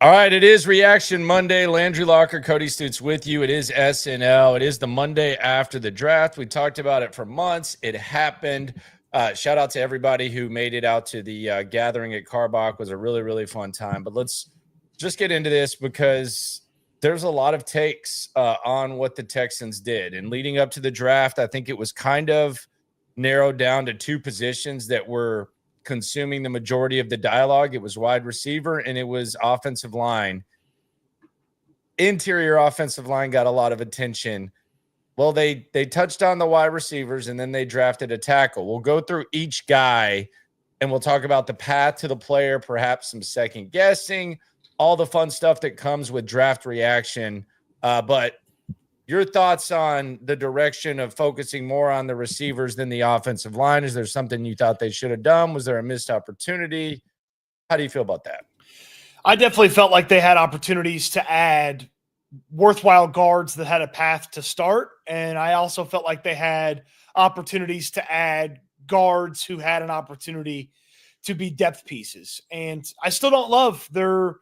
All right, it is Reaction Monday. Landry Locker, Cody Stutes with you. It is SNL. It is the Monday after the draft. We talked about it for months. It happened. Shout out to everybody who made it out to the gathering at Carbach. It was a really, really fun time. But let's just get into this because there's a lot of takes on what the Texans did. And leading up to the draft, I think it was kind of narrowed down to two positions that were consuming the majority of the dialogue. It was wide receiver and it was offensive line. Interior offensive line got a lot of attention. Well, they touched on the wide receivers and then they drafted a tackle. We'll go through each guy and we'll talk about the path to the player, perhaps some second guessing, all the fun stuff that comes with draft reaction. But your thoughts on the direction of focusing more on the receivers than the offensive line? Is there something you thought they should have done? Was there a missed opportunity? How do you feel about that? I definitely felt like they had opportunities to add worthwhile guards that had a path to start. And I also felt like they had opportunities to add guards who had an opportunity to be depth pieces. And I still don't love their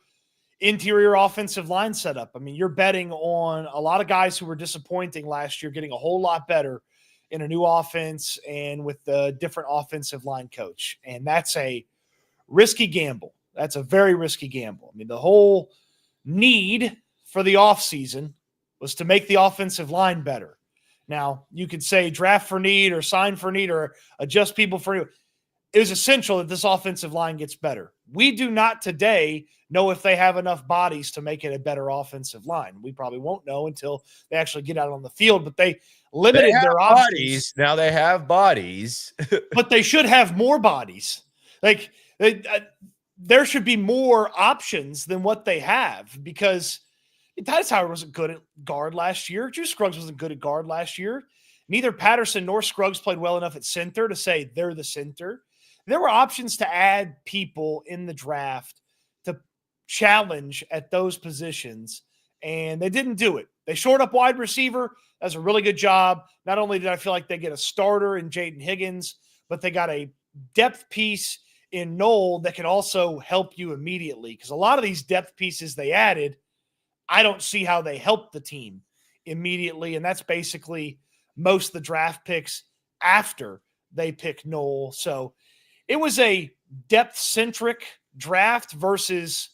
interior offensive line setup. I mean, you're betting on a lot of guys who were disappointing last year getting a whole lot better in a new offense and with the different offensive line coach. And that's a risky gamble. That's a very risky gamble. I mean, the whole need for the offseason was to make the offensive line better. Now, you could say draft for need or sign for need or adjust people for need. It was essential that this offensive line gets better. We do not today know if they have enough bodies to make it a better offensive line. We probably won't know until they actually get out on the field, but they limited their options. Now they have bodies. But they should have more bodies. Like there should be more options than what they have because Tytus Howard wasn't good at guard last year. Drew Scruggs wasn't good at guard last year. Neither Patterson nor Scruggs played well enough at center to say they're the center. There were options to add people in the draft to challenge at those positions, and they didn't do it. They shored up wide receiver. That's a really good job. Not only did I feel like they get a starter in Jaden Higgins, but they got a depth piece in Null that can also help you immediately because a lot of these depth pieces they added, I don't see how they help the team immediately, and that's basically most of the draft picks after they pick Null. So it was a depth-centric draft versus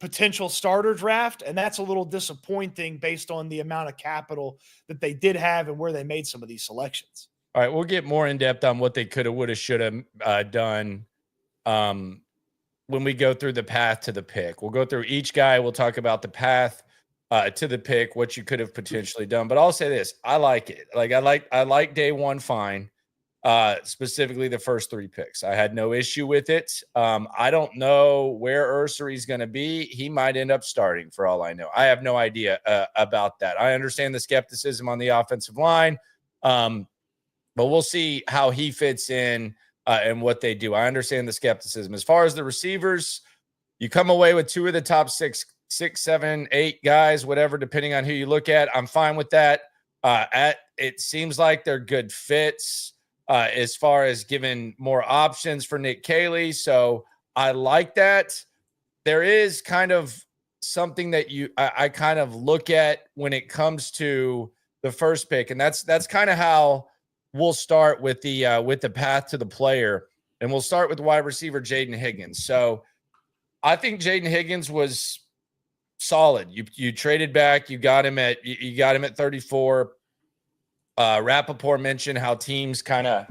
potential starter draft, and that's a little disappointing based on the amount of capital that they did have and where they made some of these selections. All right, we'll get more in-depth on what they could have, would have, should have done when we go through the path to the pick. We'll go through each guy. We'll talk about the path to the pick, what you could have potentially done. But I'll say this. I like it. I like day one fine. Specifically the first three picks. I had no issue with it. I don't know where Ursery is going to be. He might end up starting for all I know. I have no idea about that. I understand the skepticism on the offensive line, but we'll see how he fits in and what they do. I understand the skepticism. As far as the receivers, you come away with two of the top six, 7, 8 guys, whatever, depending on who you look at. I'm fine with that. It seems like they're good fits. As far as giving more options for Nick Caley. So I like that. There is kind of something that I kind of look at when it comes to the first pick. And that's kind of how we'll start with the path to the player. And we'll start with wide receiver Jaden Higgins. So I think Jaden Higgins was solid. You traded back, you got him at 34. Rappaport mentioned how teams kind of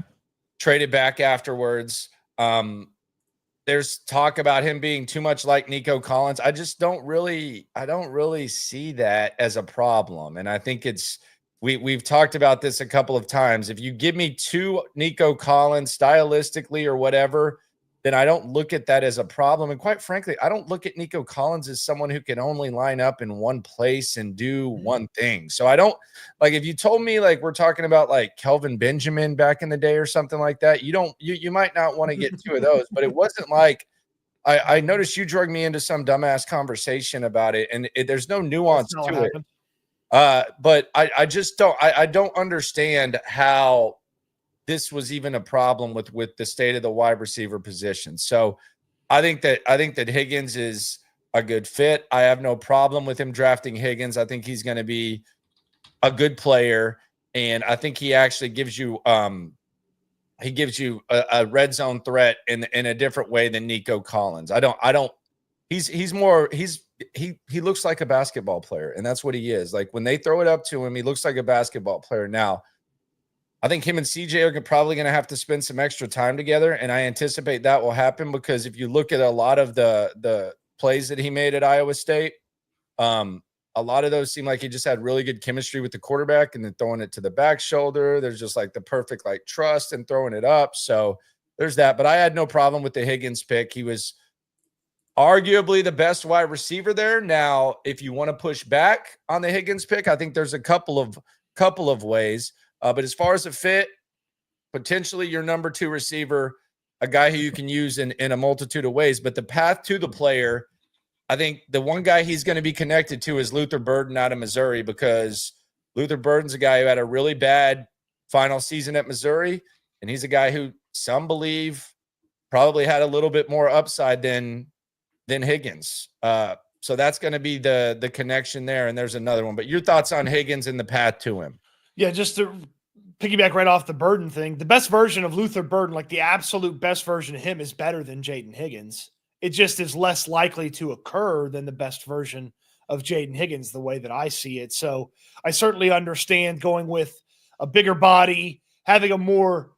traded back afterwards. There's talk about him being too much like Nico Collins. I don't really see that as a problem. And I think we've talked about this a couple of times. If you give me two Nico Collins stylistically or whatever, then I don't look at that as a problem. And quite frankly, I don't look at Nico Collins as someone who can only line up in one place and do one thing. So I don't like, if you told me like we're talking about like Kelvin Benjamin back in the day or something like that, you might not want to get two of those, but it wasn't like I noticed you drug me into some dumbass conversation about it, and there's no nuance to it. But I just don't understand how this was even a problem with the state of the wide receiver position. So I think that Higgins is a good fit. I have no problem with him drafting Higgins. I think he's going to be a good player, and I think he actually gives you a red zone threat in a different way than Nico Collins. He looks like a basketball player, and that's what he is. Like when they throw it up to him, he looks like a basketball player. Now, I think him and CJ are probably going to have to spend some extra time together, and I anticipate that will happen because if you look at a lot of the plays that he made at Iowa State, a lot of those seem like he just had really good chemistry with the quarterback and then throwing it to the back shoulder. There's just like the perfect like trust and throwing it up. So there's that. But I had no problem with the Higgins pick. He was arguably the best wide receiver there. Now, if you want to push back on the Higgins pick, I think there's a couple of ways. But as far as a fit, potentially your number 2 receiver, a guy who you can use in a multitude of ways. But the path to the player, I think the one guy he's going to be connected to is Luther Burden out of Missouri, because Luther Burden's a guy who had a really bad final season at Missouri, and he's a guy who some believe probably had a little bit more upside than Higgins. So that's going to be the connection there, and there's another one. But your thoughts on Higgins and the path to him? Yeah, just to piggyback right off the Burden thing, the best version of Luther Burden, like the absolute best version of him, is better than Jaden Higgins. It just is less likely to occur than the best version of Jaden Higgins, the way that I see it. So I certainly understand going with a bigger body, having a more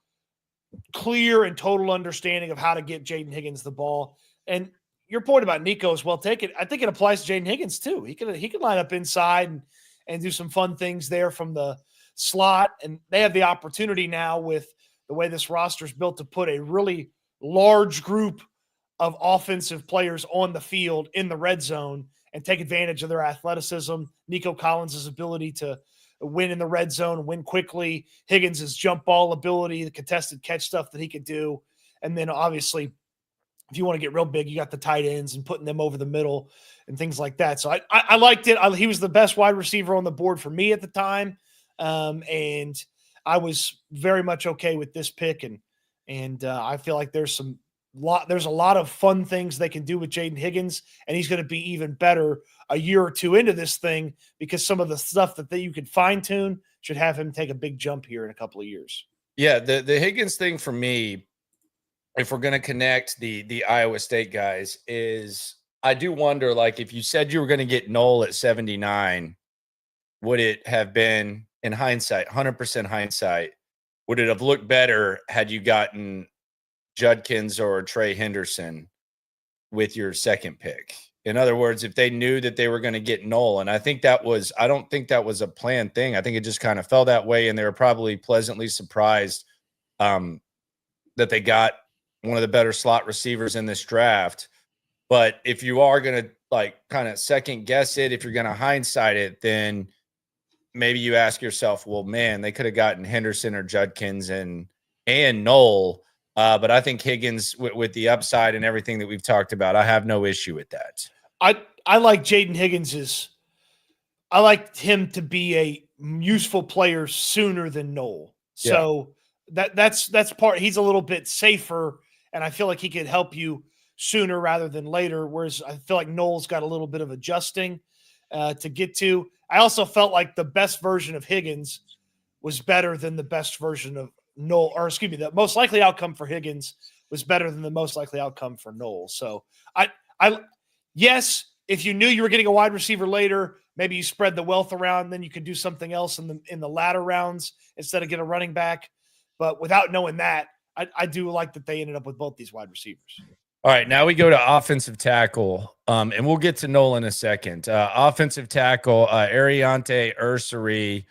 clear and total understanding of how to get Jaden Higgins the ball. And your point about Nico is well taken. I think it applies to Jaden Higgins too. He can line up inside and do some fun things there from the slot. And they have the opportunity now with the way this roster is built to put a really large group of offensive players on the field in the red zone and take advantage of their athleticism. Nico Collins' ability to win in the red zone, win quickly. Higgins' jump ball ability, the contested catch stuff that he could do. And then obviously, if you want to get real big, you got the tight ends and putting them over the middle and things like that. So I liked it. He was the best wide receiver on the board for me at the time. And I was very much okay with this pick. And I feel like there's a lot of fun things they can do with Jaden Higgins, and he's going to be even better a year or two into this thing because some of the stuff that you could fine tune should have him take a big jump here in a couple of years. Yeah, the Higgins thing for me, if we're going to connect the Iowa State guys, is I do wonder, like, if you said you were going to get Null at 79, would it have been, in hindsight, 100% hindsight, would it have looked better had you gotten Judkins or Trey Henderson with your second pick? In other words, if they knew that they were going to get Null, and I don't think that was a planned thing. I think it just kind of fell that way, and they were probably pleasantly surprised that they got one of the better slot receivers in this draft. But if you are going to like kind of second guess it, if you're going to hindsight it, then maybe you ask yourself, well, man, they could have gotten Henderson or Judkins and Null. But I think Higgins, with the upside and everything that we've talked about, I have no issue with that. I like Jaden Higgins. I like him to be a useful player sooner than Null. So that's part. He's a little bit safer, and I feel like he could help you sooner rather than later. Whereas I feel like Null's got a little bit of adjusting to get to. I also felt like the best version of Higgins was better than the best version of Null, or excuse me, the most likely outcome for Higgins was better than the most likely outcome for Null. So yes, if you knew you were getting a wide receiver later, maybe you spread the wealth around, then you could do something else in the latter rounds instead of get a running back. But without knowing that, I do like that they ended up with both these wide receivers. All right, now we go to offensive tackle, and we'll get to Null in a second. Offensive tackle, Ariante Ursery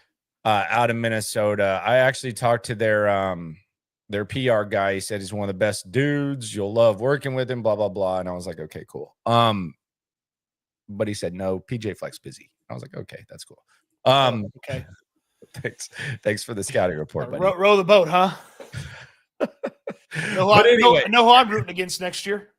out of Minnesota. I actually talked to their PR guy. He said he's one of the best dudes. You'll love working with him, blah, blah, blah. And I was like, okay, cool. But he said, no, PJ Fleck's busy. I was like, okay, that's cool. Okay. Thanks for the scouting report, buddy. Row the boat, huh? Know who I'm rooting against next year.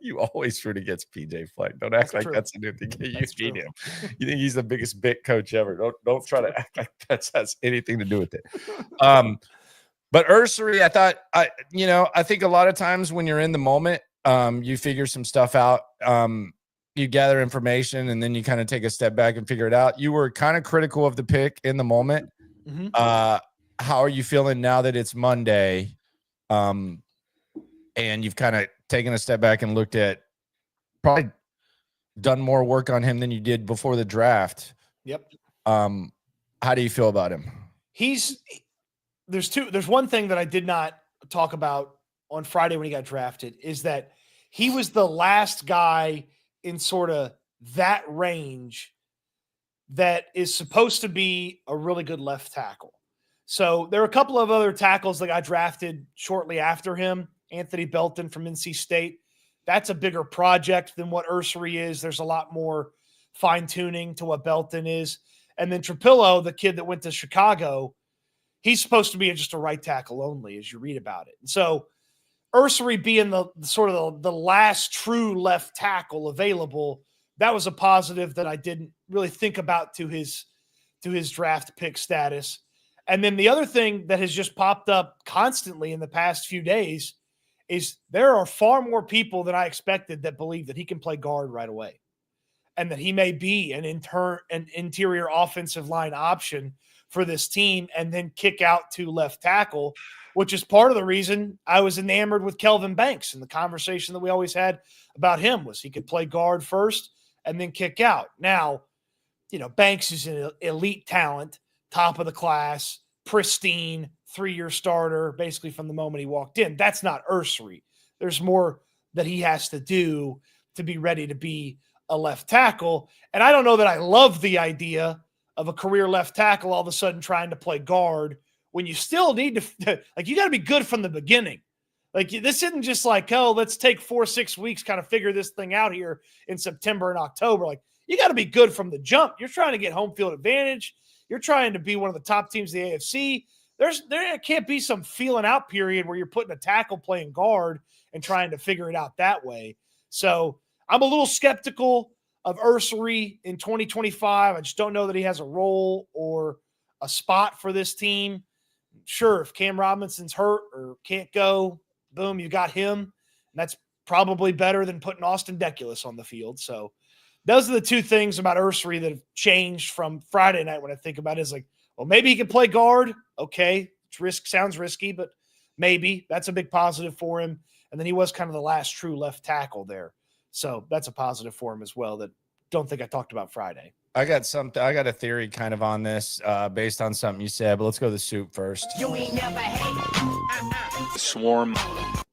You always root against PJ Fleck. Don't act like that's a new thing. You beat him. You think he's the biggest bit coach ever. Don't try to act like that has anything to do with it. But Ursery, I think a lot of times when you're in the moment, you figure some stuff out. you gather information and then you kind of take a step back and figure it out. You were kind of critical of the pick in the moment. Mm-hmm. How are you feeling now that it's Monday? And you've kind of taken a step back and looked at, probably done more work on him than you did before the draft. Yep. How do you feel about him? There's one thing that I did not talk about on Friday when he got drafted, is that he was the last guy in sort of that range that is supposed to be a really good left tackle. So there are a couple of other tackles that got drafted shortly after him. Anthony Belton from NC State. That's a bigger project than what Ursery is. There's a lot more fine-tuning to what Belton is. And then Trapillo, the kid that went to Chicago, he's supposed to be just a right tackle only, as you read about it. And so Ursery being the sort of the last true left tackle available, that was a positive that I didn't really think about to his draft pick status. And then the other thing that has just popped up constantly in the past few days is there are far more people than I expected that believe that he can play guard right away, and that he may be an interior offensive line option for this team and then kick out to left tackle, which is part of the reason I was enamored with Kelvin Banks. And the conversation that we always had about him was he could play guard first and then kick out. Now, Banks is an elite talent, top of the class, pristine, 3-year starter, basically from the moment he walked in. That's not Ursery. There's more that he has to do to be ready to be a left tackle. And I don't know that I love the idea of a career left tackle all of a sudden trying to play guard when you still need to, you got to be good from the beginning. This isn't just let's take 4-6 weeks, kind of figure this thing out here in September and October. You got to be good from the jump. You're trying to get home field advantage. You're trying to be one of the top teams in the AFC. There can't be some feeling out period where you're putting a tackle playing guard and trying to figure it out that way. So I'm a little skeptical of Ursery in 2025. I just don't know that he has a role or a spot for this team. Sure, if Cam Robinson's hurt or can't go, boom, you got him. And that's probably better than putting Austin Deculus on the field. So those are the two things about Ursery that have changed from Friday night when I think about it. Is maybe he can play guard. Okay, sounds risky, but maybe. That's a big positive for him. And then he was kind of the last true left tackle there. So that's a positive for him as well that don't think I talked about Friday. I got a theory kind of on this based on something you said, but let's go to the soup first. You ain't never hate. Swarm.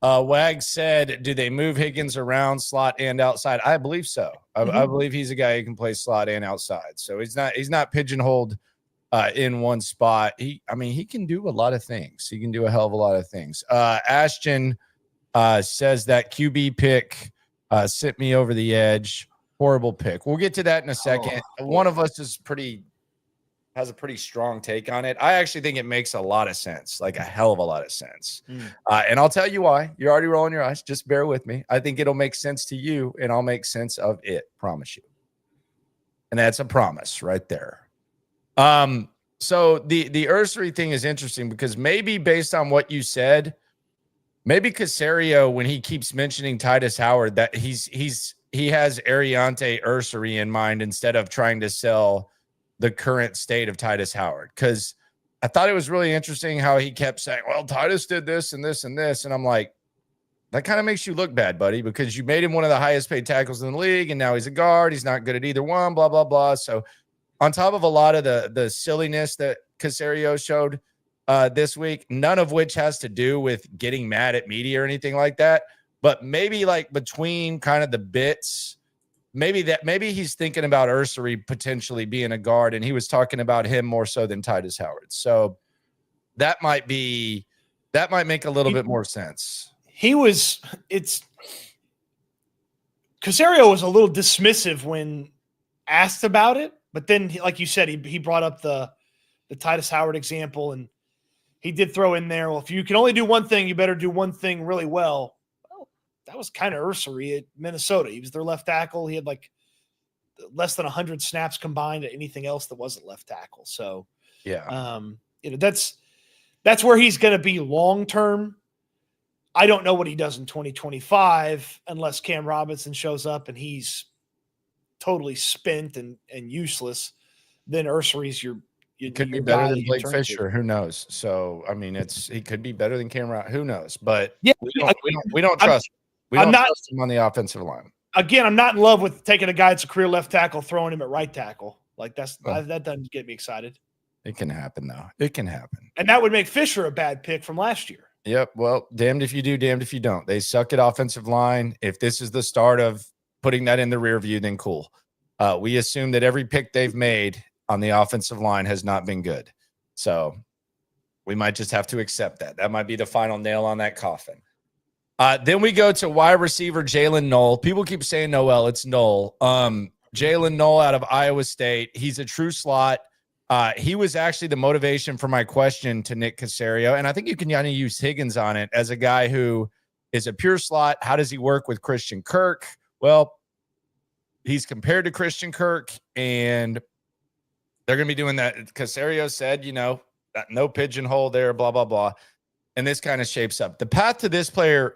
Wag said, do they move Higgins around slot and outside? I believe so. I believe he's a guy who can play slot and outside. So he's not pigeonholed in one spot. He can do a lot of things. He can do a hell of a lot of things. Ashton says that QB pick sent me over the edge. Horrible pick. We'll get to that in a second. One of us has a pretty strong take on it. I actually think it makes a lot of sense, like a hell of a lot of sense. And I'll tell you why. You're already rolling your eyes. Just bear with me. I think it'll make sense to you, and I'll make sense of it. Promise you. And that's a promise right there. So the Ursery thing is interesting because maybe based on what you said, maybe Caserio, when he keeps mentioning Titus Howard, that he has Ariante Ursery in mind instead of trying to sell the current state of Titus Howard. Because I thought it was really interesting how he kept saying, well, Titus did this and this and this. And I'm like, that kind of makes you look bad, buddy, because you made him one of the highest paid tackles in the league, and now he's a guard. He's not good at either one, blah, blah, blah. So on top of a lot of the silliness that Caserio showed this week, none of which has to do with getting mad at media or anything like that, but maybe between kind of the bits, maybe he's thinking about Ursery potentially being a guard, and he was talking about him more so than Titus Howard. So that might make a little bit more sense. Caserio was a little dismissive when asked about it, but then, like you said, he brought up the Titus Howard example, and he did throw in there, well, if you can only do one thing, you better do one thing really well. Well, that was kind of Ursery at Minnesota. He was their left tackle. He had less than 100 snaps combined at anything else that wasn't left tackle. So, yeah, that's where he's going to be long term. I don't know what he does in 2025 unless Cam Robinson shows up and he's totally spent and useless, then Ursery's He could be better than Blake Fisher. Who knows? So, I mean, he could be better than Cameron. Who knows? But yeah, we don't trust him. We don't trust him on the offensive line. Again, I'm not in love with taking a guy that's a career left tackle, throwing him at right tackle. Like that doesn't get me excited. It can happen, though. It can happen. And that would make Fisher a bad pick from last year. Yep. Well, damned if you do, damned if you don't. They suck at offensive line. If this is the start of putting that in the rear view, then cool. We assume that every pick they've made on the offensive line has not been good. So we might just have to accept that. That might be the final nail on that coffin. Then we go to wide receiver Jaylen Null. People keep saying Noel. It's Null. Jaylen Null out of Iowa State. He's a true slot. He was actually the motivation for my question to Nick Caserio. And I think you can kind of use Higgins on it as a guy who is a pure slot. How does he work with Christian Kirk? Well, he's compared to Christian Kirk, and they're going to be doing that. Caserio said, no pigeonhole there, blah, blah, blah. And this kind of shapes up. The path to this player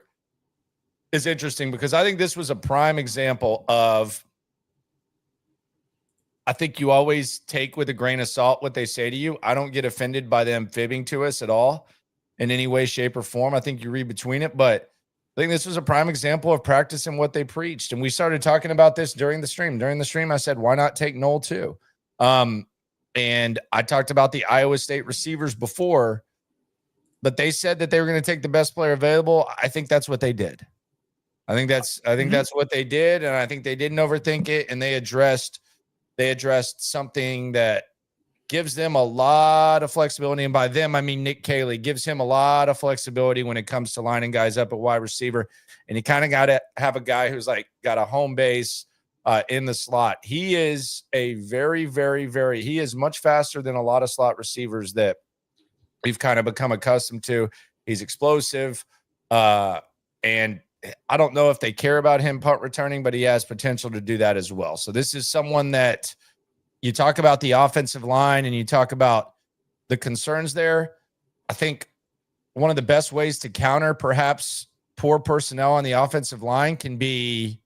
is interesting because I think this was a prime example of, I think you always take with a grain of salt what they say to you. I don't get offended by them fibbing to us at all in any way, shape, or form. I think you read between it, but I think this was a prime example of practicing what they preached. And we started talking about this during the stream. During the stream, I said, why not take Null too? And I talked about the Iowa State receivers before, but they said that they were going to take the best player available. I think that's what they did. I think that's what they did. And I think they didn't overthink it. And they addressed something that gives them a lot of flexibility. And by them, I mean Nick Caley gives him a lot of flexibility when it comes to lining guys up at wide receiver. And you kind of got to have a guy who's like got a home base in the slot. He is a very, very, very, he is much faster than a lot of slot receivers that we've kind of become accustomed to. He's explosive. And I don't know if they care about him punt returning, but he has potential to do that as well. So this is someone that you talk about the offensive line and you talk about the concerns there. I think one of the best ways to counter perhaps poor personnel on the offensive line can be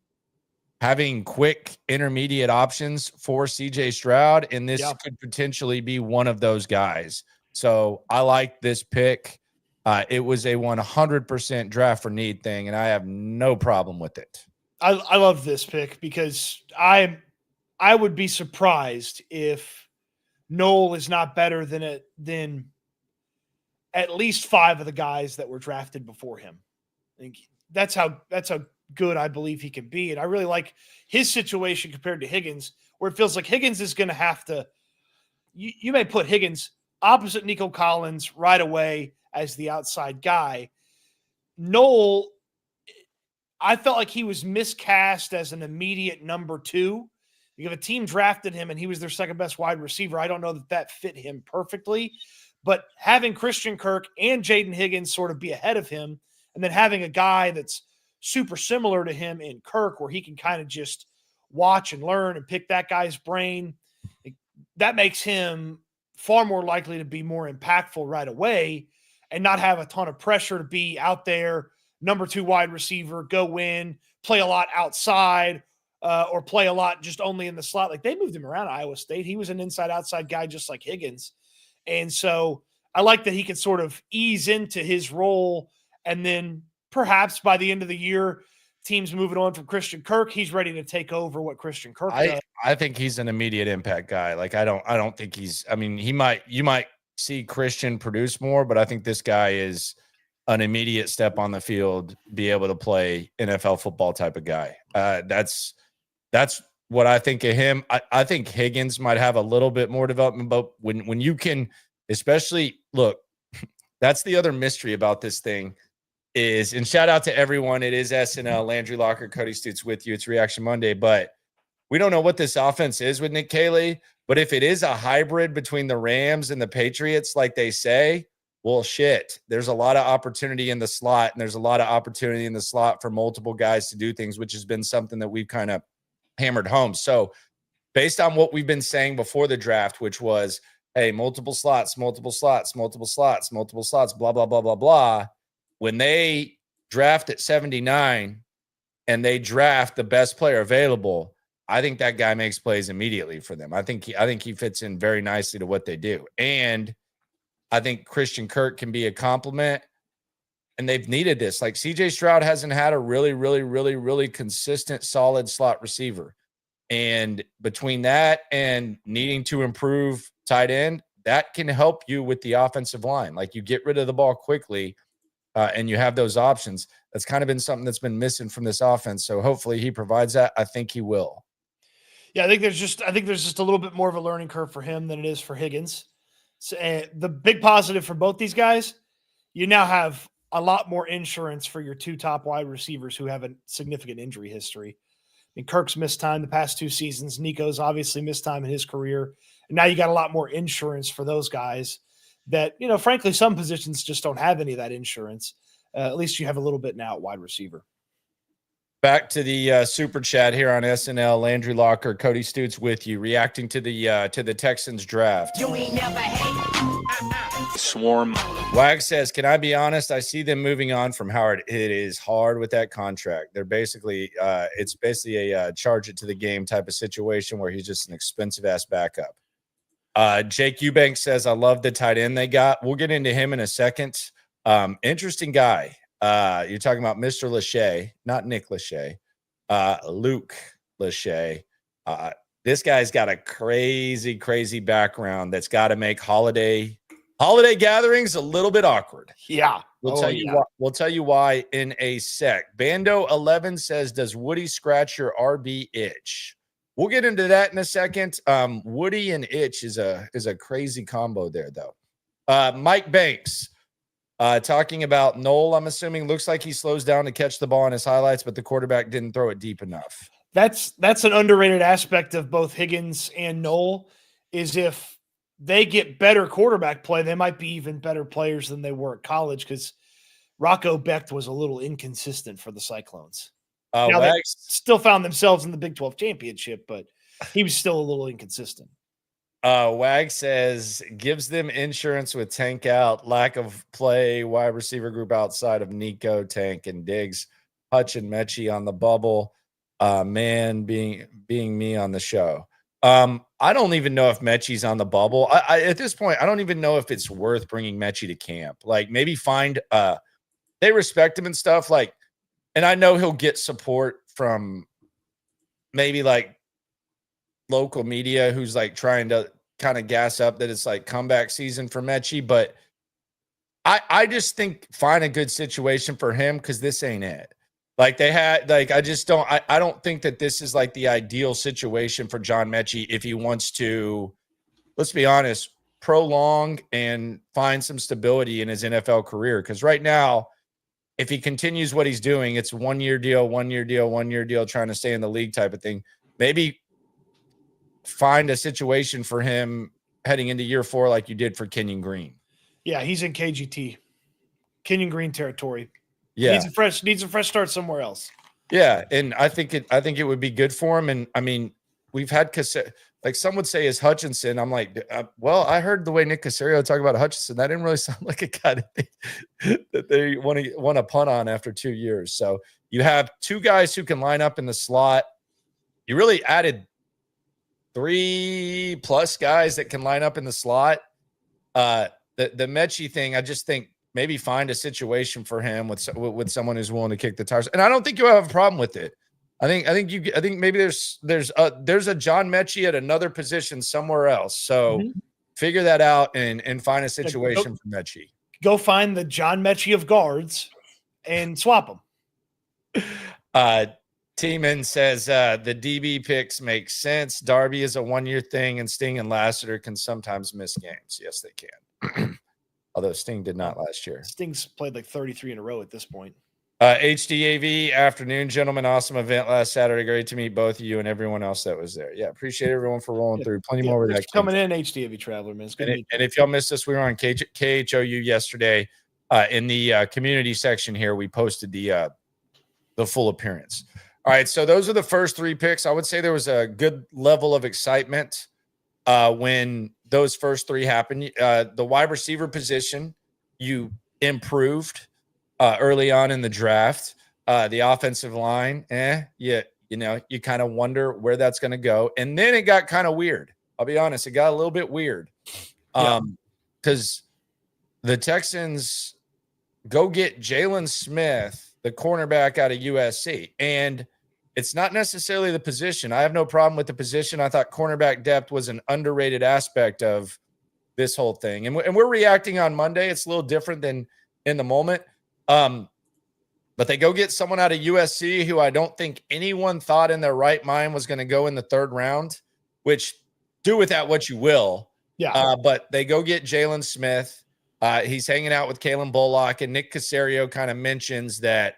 having quick intermediate options for CJ Stroud. And this could potentially be one of those guys. So I like this pick. It was a 100% draft for need thing, and I have no problem with it. I love this pick because I would be surprised if Null is not better than at least 5 of the guys that were drafted before him. I think that's how good I believe he can be, and I really like his situation compared to Higgins, where it feels like Higgins is going to have to. You may put Higgins opposite Nico Collins right away as the outside guy. Null, I felt like he was miscast as an immediate number 2. If a team drafted him and he was their second best wide receiver, I don't know that fit him perfectly. But having Christian Kirk and Jaden Higgins sort of be ahead of him, and then having a guy that's super similar to him in Kirk, where he can kind of just watch and learn and pick that guy's brain, that makes him far more likely to be more impactful right away and not have a ton of pressure to be out there, number 2 wide receiver, go win, play a lot outside, or play a lot just only in the slot. Like they moved him around at Iowa State. He was an inside-outside guy just like Higgins. And so I like that he could sort of ease into his role, and then perhaps by the end of the year, teams moving on from Christian Kirk, he's ready to take over what Christian Kirk does. I think he's an immediate impact guy. Like I don't think he's, I mean, you might see Christian produce more, but I think this guy is an immediate step on the field, be able to play NFL football type of guy. That's what I think of him. I think Higgins might have a little bit more development, but when you can, especially look, that's the other mystery about this thing is, and shout out to everyone. It is SNL, Landry Locker, Cody Stutes with you. It's Reaction Monday, but we don't know what this offense is with Nick Caley. But if it is a hybrid between the Rams and the Patriots, like they say, well, shit, there's a lot of opportunity in the slot, and there's a lot of opportunity in the slot for multiple guys to do things, which has been something that we've kind of hammered home. So based on what we've been saying before the draft, which was, hey, multiple slots, blah, blah, blah, blah, blah. When they draft at 79 and they draft the best player available, I think that guy makes plays immediately for them. I think he fits in very nicely to what they do. And I think Christian Kirk can be a compliment. And they've needed this. Like CJ Stroud hasn't had a really consistent, solid slot receiver. And between that and needing to improve tight end, that can help you with the offensive line. Like you get rid of the ball quickly and you have those options. That's kind of been something that's been missing from this offense. So hopefully he provides that. I think he will. Yeah, I think there's just a little bit more of a learning curve for him than it is for Higgins. So, the big positive for both these guys, you now have a lot more insurance for your two top wide receivers who have a significant injury history. I mean, Kirk's missed time the past 2 seasons. Nico's obviously missed time in his career. And now you got a lot more insurance for those guys that, frankly, some positions just don't have any of that insurance. At least you have a little bit now at wide receiver. Back to the super chat here on SNL. Landry Locker, Cody Stutes with you, reacting to the Texans draft. You ain't never hate. Swarm. Wag says, can I be honest? I see them moving on from Howard. It is hard with that contract. They're basically, it's basically a charge it to the game type of situation where he's just an expensive ass backup. Jake Eubanks says, I love the tight end they got. We'll get into him in a second. Interesting guy. You're talking about Mr. Lachey, not Nick Lachey, Luke Lachey. This guy's got a crazy background that's got to make holiday gatherings a little bit awkward. Yeah. We'll tell you why in a sec. Bando 11 says, does Woody scratch your RB itch? We'll get into that in a second. Woody and itch is a crazy combo there, though. Mike Banks talking about Null, I'm assuming, looks like he slows down to catch the ball in his highlights, but the quarterback didn't throw it deep enough. That's an underrated aspect of both Higgins and Null, is if they get better quarterback play, they might be even better players than they were at college, because Rocco Becht was a little inconsistent for the Cyclones. Now they still found themselves in the Big 12 championship, but he was still a little inconsistent. Wag says, gives them insurance with Tank out, lack of play, wide receiver group outside of Nico, Tank, and Diggs, Hutch and Mechie on the bubble. Man, being me on the show. I don't even know if Mechie's on the bubble. I at this point, I don't even know if it's worth bringing Mechie to camp. Like, maybe find they respect him and stuff. Like, and I know he'll get support from maybe like local media who's like trying to kind of gas up that it's like comeback season for Mechie, but I just think find a good situation for him, because this ain't it. Like they had, like, I don't think that this is like the ideal situation for John Mechie if he wants to, let's be honest, prolong and find some stability in his NFL career. Because right now, if he continues what he's doing, it's 1 year deal, 1 year deal, 1 year deal, trying to stay in the league type of thing. Maybe find a situation for him heading into year 4 like you did for Kenyon Green. Yeah, he's in KGT, Kenyon Green territory. Yeah, needs a fresh start somewhere else. Yeah, and I think it would be good for him. And I mean, we've had like some would say is Hutchinson. I'm like, well, I heard the way Nick Caserio talk about Hutchinson. That didn't really sound like a guy that they want to punt on after 2 years. So you have 2 guys who can line up in the slot. You really added 3+ guys that can line up in the slot. The Mechie thing, I just think maybe find a situation for him with someone who's willing to kick the tires. And I don't think you'll have a problem with it. I think maybe there's a John Mechie at another position somewhere else. So figure that out and find a situation for Mechie. Go find the John Mechie of guards and swap them. T-Man says the DB picks make sense. Darby is a 1-year thing, and Sting and Lassiter can sometimes miss games. Yes, they can. Although Sting did not last year. Sting's played like 33 in a row at this point. HDAV, afternoon, gentlemen. Awesome event last Saturday. Great to meet both of you and everyone else that was there. Yeah, appreciate everyone for rolling through. Plenty more where that coming in, HDAV Traveler, man. And if y'all missed us, we were on KHOU yesterday in the community section here. We posted the full appearance. All right, so those are the first 3 picks. I would say there was a good level of excitement when those first 3 happened. The wide receiver position, you improved early on in the draft. The offensive line, you you kind of wonder where that's going to go. And then it got kind of weird. I'll be honest. It got a little bit weird. Because the Texans go get Jaylen Smith, the cornerback out of USC. And it's not necessarily the position. I have no problem with the position. I thought cornerback depth was an underrated aspect of this whole thing. And we're reacting on Monday. It's a little different than in the moment. But they go get someone out of USC who I don't think anyone thought in their right mind was going to go in the 3rd round, which do with that what you will. Yeah. But they go get Jaylen Smith. He's hanging out with Kalen Bullock, and Nick Caserio kind of mentions that,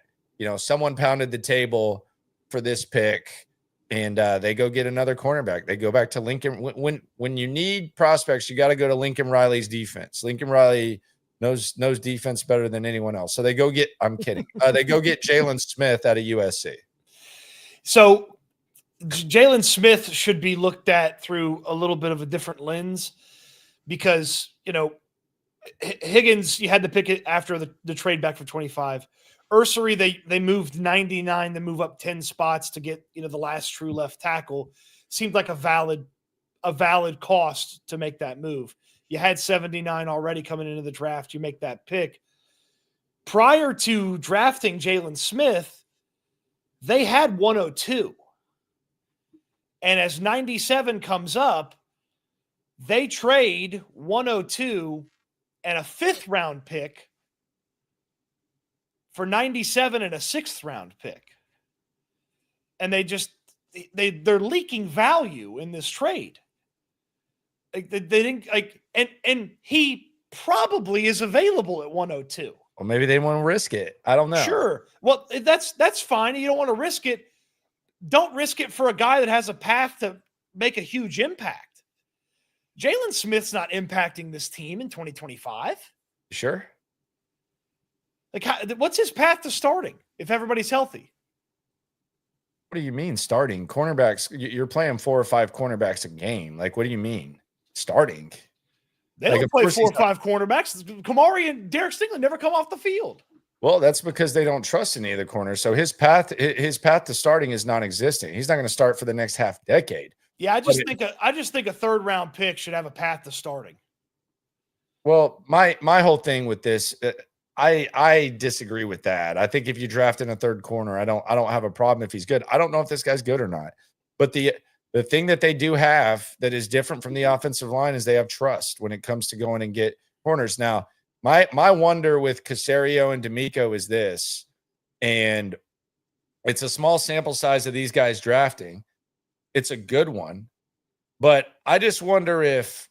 someone pounded the table for this pick, and they go get another cornerback. They go back to Lincoln. When you need prospects, you got to go to Lincoln Riley's defense. Lincoln Riley knows defense better than anyone else. So they go get, I'm kidding. They go get Jaylen Smith out of USC. So Jaylen Smith should be looked at through a little bit of a different lens because, Higgins, you had to pick it after the trade back for 25. Ursery, they moved 99 to move up 10 spots to get, the last true left tackle. Seemed like a valid cost to make that move. You had 79 already coming into the draft. You make that pick. Prior to drafting Jaylen Smith, they had 102. And as 97 comes up, they trade 102 and a 5th round pick for 97 and a 6th round pick. And they're leaking value in this trade. Like they didn't and he probably is available at 102. Well, maybe they want to risk it. I don't know. Sure. Well, that's fine. You don't want to risk it. Don't risk it for a guy that has a path to make a huge impact. Jaylen Smith's not impacting this team in 2025. Sure. Like, what's his path to starting if everybody's healthy? What do you mean starting? Cornerbacks, you're playing 4 or 5 cornerbacks a game. Like, what do you mean starting? They don't play 4 or 5 cornerbacks. Kamari and Derek Stingley never come off the field. Well, that's because they don't trust any of the corners. So his path to starting is non-existent. He's not going to start for the next half decade. Yeah, I just think a 3rd round pick should have a path to starting. Well, my whole thing with this, I disagree with that. I think if you draft in a 3rd corner, I don't have a problem if he's good. I don't know if this guy's good or not. But the thing that they do have that is different from the offensive line is they have trust when it comes to going and get corners. Now, my wonder with Caserio and D'Amico is this, and it's a small sample size of these guys drafting. It's a good one, but I just wonder if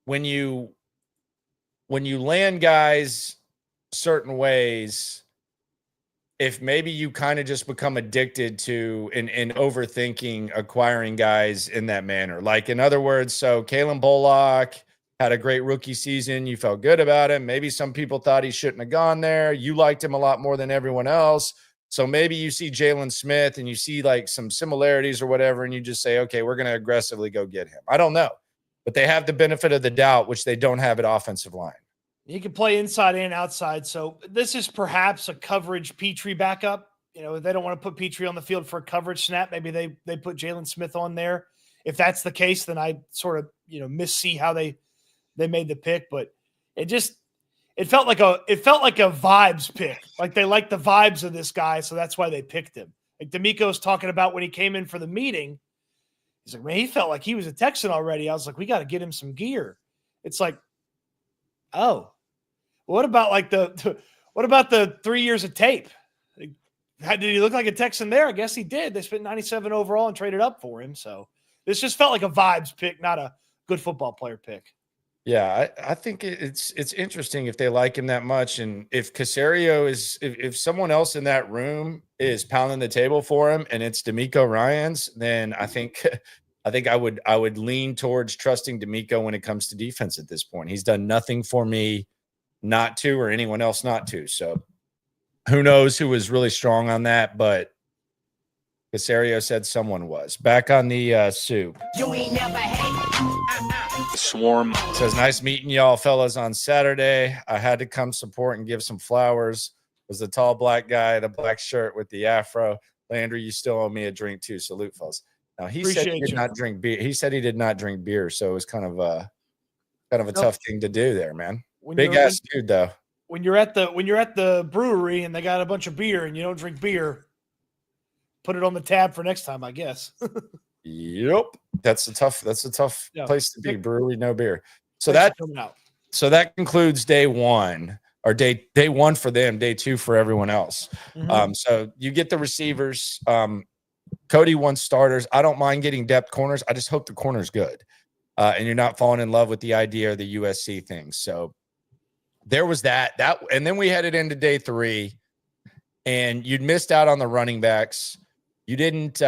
when you land guys certain ways, if maybe you kind of just become addicted to and overthinking acquiring guys in that manner. Like, in other words, so Kalen Bullock had a great rookie season. You felt good about him. Maybe some people thought he shouldn't have gone there. You liked him a lot more than everyone else. So maybe you see Jaylen Smith and you see like some similarities or whatever, and you just say, okay, we're going to aggressively go get him. I don't know, but they have the benefit of the doubt, which they don't have at offensive line. He can play inside and outside. So this is perhaps a coverage Petrie backup. If they don't want to put Petrie on the field for a coverage snap, maybe they put Jaylen Smith on there. If that's the case, then I sort of, missee how they made the pick, but it felt like a vibes pick. Like they like the vibes of this guy, so that's why they picked him. Like D'Amico's talking about when he came in for the meeting, he's like, man, he felt like he was a Texan already. I was like, we got to get him some gear. It's like, oh, what about the 3 years of tape? Did he look like a Texan there? I guess he did. They spent 97 overall and traded up for him. So this just felt like a vibes pick, not a good football player pick. Yeah, I think it's interesting if they like him that much, and if Caserio is if someone else in that room is pounding the table for him, and it's D'Amico Ryans, then I think I would lean towards trusting D'Amico when it comes to defense at this point. He's done nothing for me not to, or anyone else not to. So who knows who was really strong on that, but Caserio said someone was. Back on the soup. You ain't never hate. Swarm Says, nice meeting y'all fellas on Saturday. I had to come support and give some flowers. Was the tall black guy, the black shirt with the afro. Landry, you still owe me a drink too. Salute, fellas. Now he said he Appreciate did you. not drink beer. He said he did not drink beer, so it was kind of a Nope. tough thing to do there, man. When Big you're- ass dude though. When you're at the brewery and they got a bunch of beer and you don't drink beer, put it on the tab for next time, I guess. Yep. That's a tough Yeah. place to be. Brewery, no beer. So Thanks that for coming out. So that concludes day one, or day one for them, day two for everyone else. Mhm. So you get the receivers. Cody wants starters. I don't mind getting depth corners. I just hope the corner's good. And you're not falling in love with the idea of the USC thing. So there was that, and then we headed into day three, and you'd missed out on the running backs. You didn't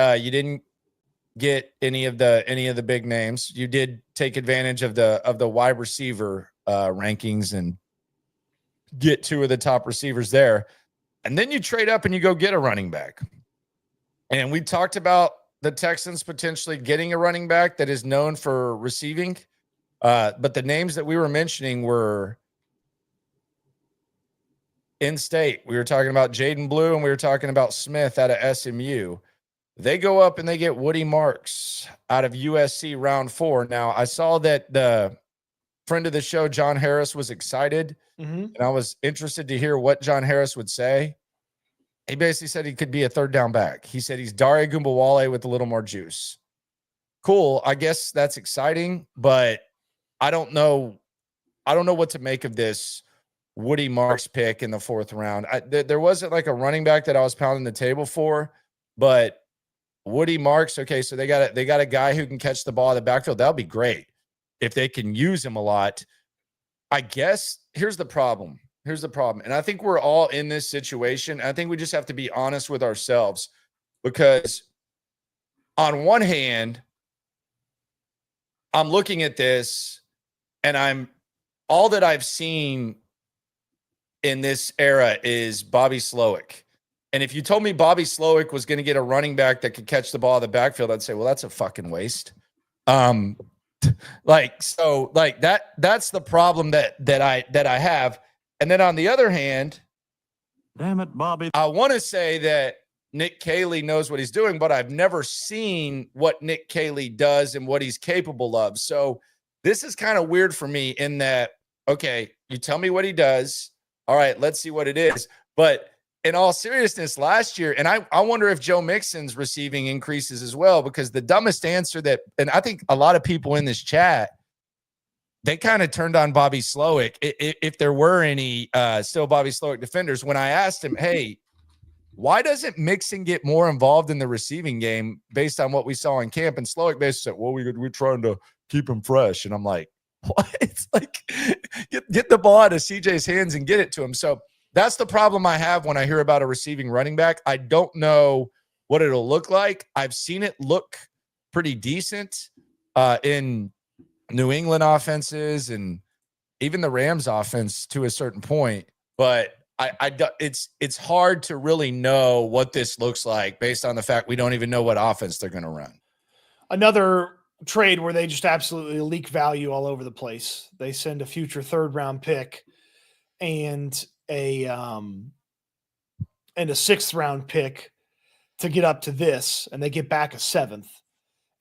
get any of the big names. You did take advantage of the wide receiver rankings and get two of the top receivers there. And then you trade up and you go get a running back. And we talked about the Texans potentially getting a running back that is known for receiving. But the names that we were mentioning were in-state. We were talking about Jaden Blue and we were talking about Smith out of SMU. They go up and they get Woody Marks out of USC round 4. Now, I saw that the friend of the show, John Harris, was excited, and I was interested to hear what John Harris would say. He basically said he could be a third down back. He said he's Dare Gumbawale with a little more juice. Cool. I guess that's exciting, but I don't know what to make of this Woody Marks pick in the 4th round. There wasn't like a running back that I was pounding the table for, but Woody Marks, okay, so they got a guy who can catch the ball in the backfield. That'll be great if they can use him a lot. I guess here's the problem. And I think we're all in this situation. I think we just have to be honest with ourselves, because on one hand, I'm looking at this and all that I've seen in this era is Bobby Slowick. And if you told me Bobby Slowick was going to get a running back that could catch the ball in the backfield, I'd say, well, that's a fucking waste. That's the problem that I have. And then on the other hand, damn it, Bobby, I want to say that Nick Caley knows what he's doing, but I've never seen what Nick Caley does and what he's capable of. So this is kind of weird for me in that, okay, you tell me what he does. All right, let's see what it is. But in all seriousness, last year, and I wonder if Joe Mixon's receiving increases as well, because the dumbest answer and I think a lot of people in this chat, they kind of turned on Bobby Slowick, if there were any still Bobby Slowick defenders, when I asked him, hey, why doesn't Mixon get more involved in the receiving game based on what we saw in camp? And Slowick basically said, well, we're trying to keep him fresh. And I'm like, what? It's like, get the ball out of CJ's hands and get it to him. So that's the problem I have when I hear about a receiving running back. I don't know what it'll look like. I've seen it look pretty decent in New England offenses and even the Rams offense to a certain point. But it's hard to really know what this looks like based on the fact we don't even know what offense they're going to run. Another trade where they just absolutely leak value all over the place. They send a future 3rd round pick and a 6th round pick to get up to this, and they get back a 7th.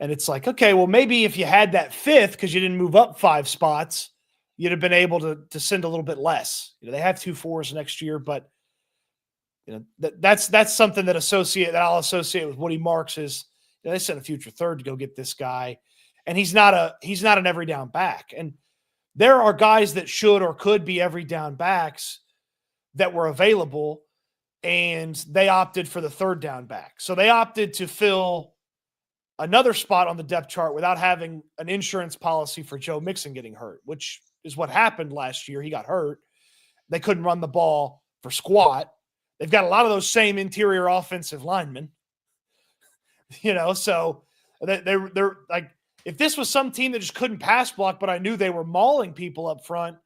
And it's like, okay, well, maybe if you had that 5th because you didn't move up 5 spots, you'd have been able to send a little bit less. They have 2 4s next year, but that's something that I'll associate with Woody Marks is they sent a future 3rd to go get this guy, and he's not an every down back. And there are guys that should or could be every down backs that were available, and they opted for the 3rd down back. So they opted to fill another spot on the depth chart without having an insurance policy for Joe Mixon getting hurt, which is what happened last year. He got hurt. They couldn't run the ball for squat. They've got a lot of those same interior offensive linemen, so they're like, if this was some team that just couldn't pass block, but I knew they were mauling people up front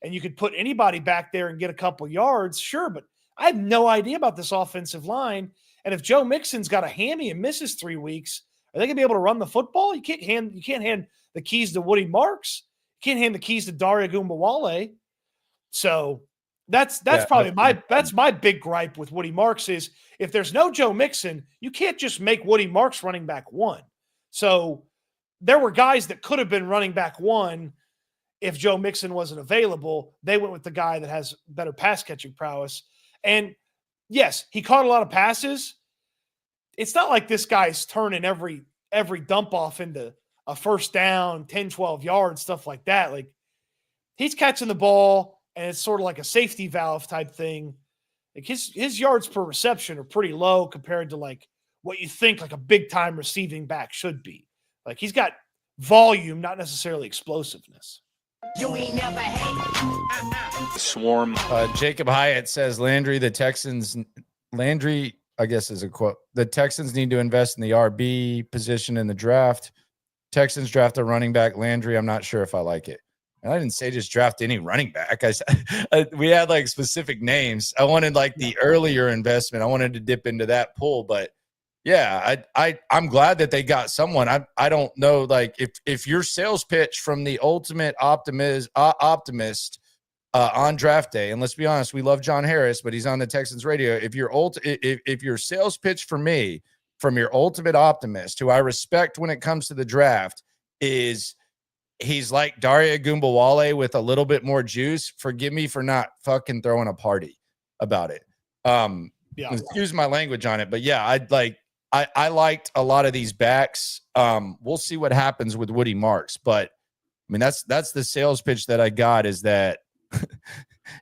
and you could put anybody back there and get a couple yards, sure. But I have no idea about this offensive line. And if Joe Mixon's got a hammy and misses 3 weeks, are they going to be able to run the football? You can't hand the keys to Woody Marks. You can't hand the keys to Dare Gumbawale. So That's probably my big gripe with Woody Marks is if there's no Joe Mixon, you can't just make Woody Marks running back one. So there were guys that could have been running back one if Joe Mixon wasn't available. They went with the guy that has better pass catching prowess. And yes, he caught a lot of passes. It's not like this guy's turning every dump off into a first down, 10, 12 yards, stuff like that. Like he's catching the ball and it's sort of like a safety valve type thing. Like his yards per reception are pretty low compared to like what you think like a big time receiving back should be. Like he's got volume, not necessarily explosiveness. You ain't never hate. Swarm. Jacob Hyatt says Landry, I guess is a quote. The Texans need to invest in the RB position in the draft. Texans draft a running back. Landry, I'm not sure if I like it. And I didn't say just draft any running back. We had like specific names. I wanted like the earlier investment. I wanted to dip into that pool, but yeah, I'm glad that they got someone. I don't know, like if your sales pitch from the ultimate optimist on draft day, and let's be honest, we love John Harris, but he's on the Texans radio. If your sales pitch for me from your ultimate optimist, who I respect when it comes to the draft, is he's like Daria Gumbawale with a little bit more juice, forgive me for not fucking throwing a party about it. Excuse my language on it, but yeah, I liked a lot of these backs. We'll see what happens with Woody Marks, but I mean that's the sales pitch that I got, is that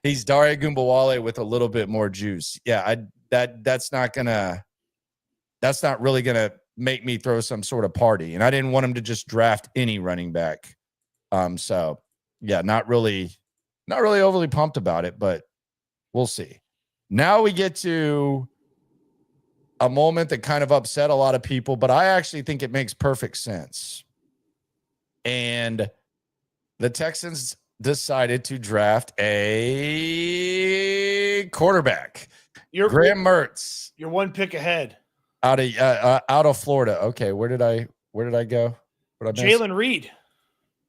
he's Daria Gumbawale with a little bit more juice. Yeah, that's not really gonna make me throw some sort of party. And I didn't want him to just draft any running back. So yeah, not really overly pumped about it, but we'll see. Now we get to a moment that kind of upset a lot of people, but I actually think it makes perfect sense. And the Texans decided to draft a quarterback, Graham Mertz. You're one pick ahead. Out of Florida. Okay, where did I go? Jaylen Reed.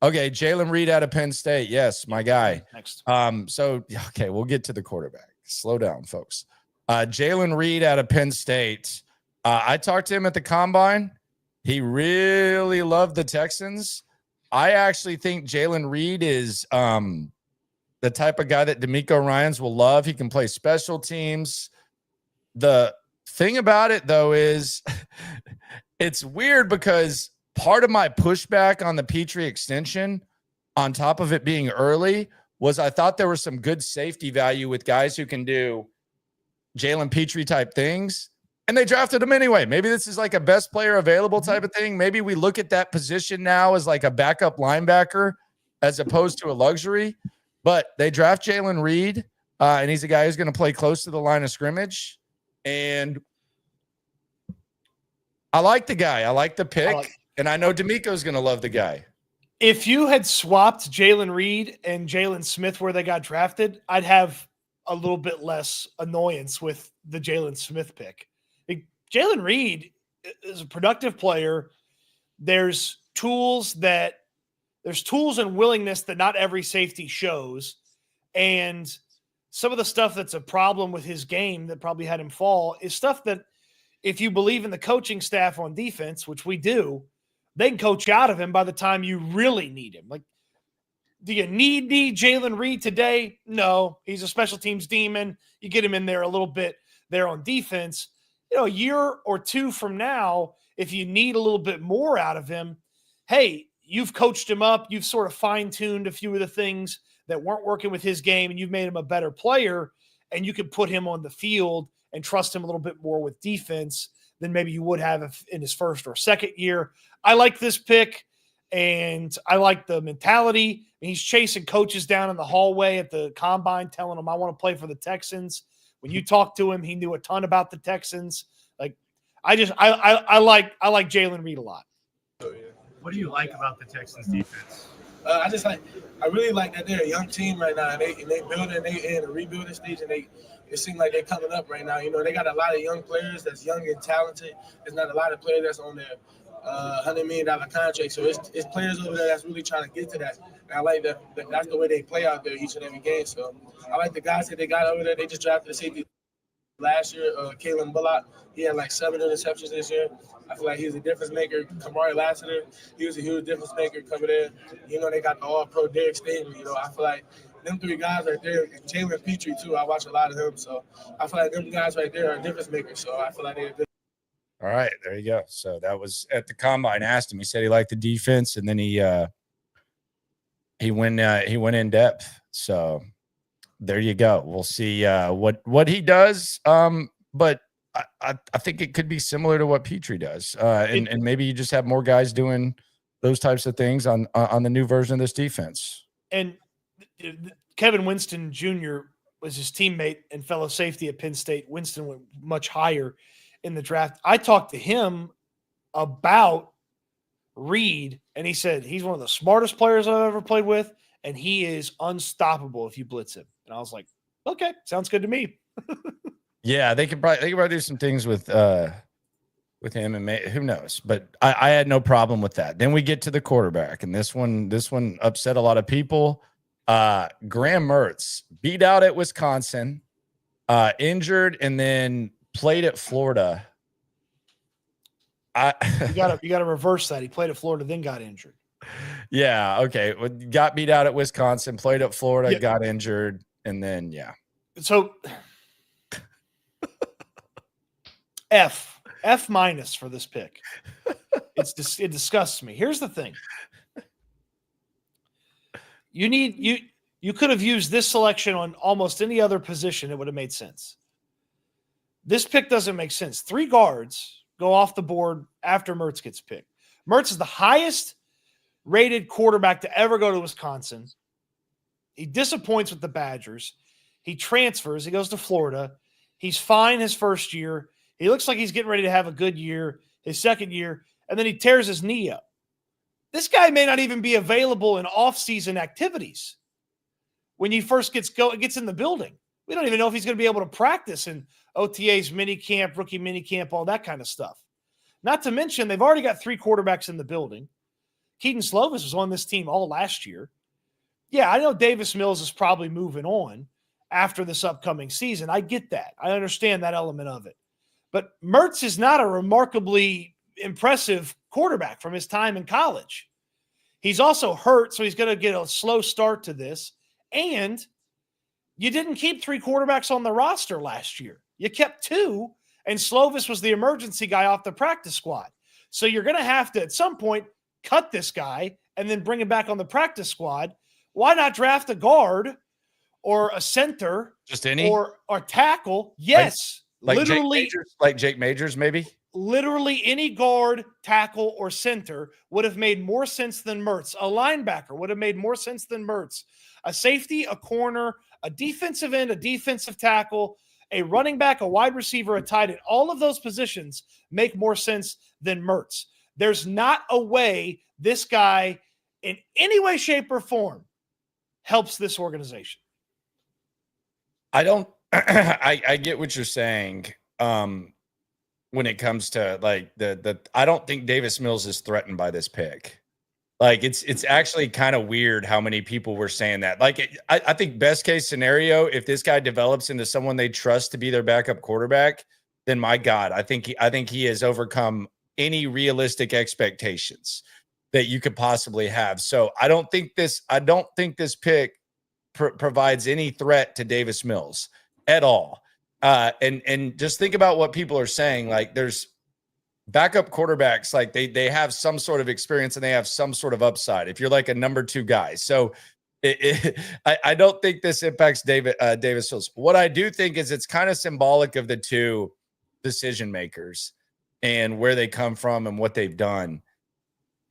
Okay, Jaylen Reed out of Penn State. Yes, my guy. Next. So okay, we'll get to the quarterback. Slow down, folks. Jaylen Reed out of Penn State. I talked to him at the combine. He really loved the Texans. I actually think Jaylen Reed is the type of guy that DeMeco Ryans will love. He can play special teams. The thing about it, though, is it's weird because part of my pushback on the Petrie extension, on top of it being early, was I thought there was some good safety value with guys who can do Jalen Petrie type things, and they drafted him anyway. Maybe this is like a best player available type of thing. Maybe we look at that position now as like a backup linebacker as opposed to a luxury, but they draft Jaylen Reed, and he's a guy who's going to play close to the line of scrimmage. And I like the guy. I like the pick. And I know DeMeco's going to love the guy. If you had swapped Jaylen Reed and Jaylen Smith where they got drafted, I'd have a little bit less annoyance with the Jaylen Smith pick. Jaylen Reed is a productive player. There's tools and willingness that not every safety shows. And some of the stuff that's a problem with his game that probably had him fall is stuff that, if you believe in the coaching staff on defense, which we do, they can coach you out of him by the time you really need him. Like, do you need Jaylen Reed today? No, he's a special teams demon. You get him in there a little bit there on defense. A year or two from now, if you need a little bit more out of him, hey, you've coached him up. You've sort of fine-tuned a few of the things that weren't working with his game, and you've made him a better player, and you can put him on the field and trust him a little bit more with defense than maybe you would have in his first or second year. I like this pick, and I like the mentality. He's chasing coaches down in the hallway at the combine, telling them, I want to play for the Texans. When you talk to him, he knew a ton about the Texans. Like, I like Jaylen Reed a lot. What do you like about the Texans defense? I really like that they're a young team right now, and they building, they in a rebuilding stage, and it seems like they're coming up right now. They got a lot of young players that's young and talented. There's not a lot of players that's on $100 million contract. So it's players over there that's really trying to get to that. And I like that. That's the way they play out there each and every game. So I like the guys that they got over there. They just drafted the safety last year. Kalen Bullock, he had like 7 interceptions this year. I feel like he's a difference maker. Kamari Lassiter, he was a huge difference maker coming in. You know, they got the all-pro Derek Stingley. You know, I feel like them 3 guys right there, and Jalen Petrie too. I watch a lot of him. So I feel like them guys right there are difference makers. So I feel like they're good. All right, there you go. So that was at the combine. Asked him. He said he liked the defense, and then he went in depth. So there you go. We'll see what he does. But I think it could be similar to what Petrie does, and maybe you just have more guys doing those types of things on the new version of this defense. And Kevin Winston Jr. was his teammate and fellow safety at Penn State. Winston went much higher in the draft. I talked to him about Reed, and he said he's one of the smartest players I've ever played with, and he is unstoppable if you blitz him. And I was like, okay, sounds good to me. Yeah, they could probably do some things with him, and who knows? But I had no problem with that. Then we get to the quarterback, and this one upset a lot of people. Graham Mertz beat out at Wisconsin, injured, and then played at Florida. You gotta reverse that. He played at Florida, then got injured. Yeah, okay. Got beat out at Wisconsin, played at Florida, got injured, and then So F minus for this pick. It disgusts me. Here's the thing. You could have used this selection on almost any other position. It would have made sense. This pick doesn't make sense. 3 guards go off the board after Mertz gets picked. Mertz is the highest rated quarterback to ever go to Wisconsin. He disappoints with the Badgers. He transfers. He goes to Florida. He's fine his first year. He looks like he's getting ready to have a good year, his second year, and then he tears his knee up. This guy may not even be available in off-season activities when he first gets in the building. We don't even know if he's going to be able to practice in OTAs, minicamp, rookie minicamp, all that kind of stuff. Not to mention, they've already got 3 quarterbacks in the building. Keaton Slovis was on this team all last year. Yeah, I know Davis Mills is probably moving on after this upcoming season. I get that. I understand that element of it. But Mertz is not a remarkably impressive quarterback from his time in college. He's also hurt, so he's going to get a slow start to this. And you didn't keep 3 quarterbacks on the roster last year. You kept 2, and Slovis was the emergency guy off the practice squad. So you're going to have to, at some point, cut this guy and then bring him back on the practice squad. Why not draft a guard or a center? Just any? Or tackle? Yes. Like literally. Jake Majors, maybe? Literally any guard, tackle, or center would have made more sense than Mertz. A linebacker would have made more sense than Mertz. A safety, a corner, a defensive end, a defensive tackle, a running back, a wide receiver, a tight end. All of those positions make more sense than Mertz. There's not a way this guy, in any way, shape, or form, helps this organization. I don't I get what you're saying. When it comes to like I don't think Davis Mills is threatened by this pick. Like it's actually kind of weird how many people were saying that. Like I think best case scenario, if this guy develops into someone they trust to be their backup quarterback, then my God, I think he has overcome any realistic expectations that you could possibly have. So I don't think this pick provides any threat to Davis Mills at all. And just think about what people are saying. Like there's backup quarterbacks, like they have some sort of experience and they have some sort of upside if you're like a number 2 guy. So I don't think this impacts Davis Mills. What I do think is it's kind of symbolic of the 2 decision makers and where they come from and what they've done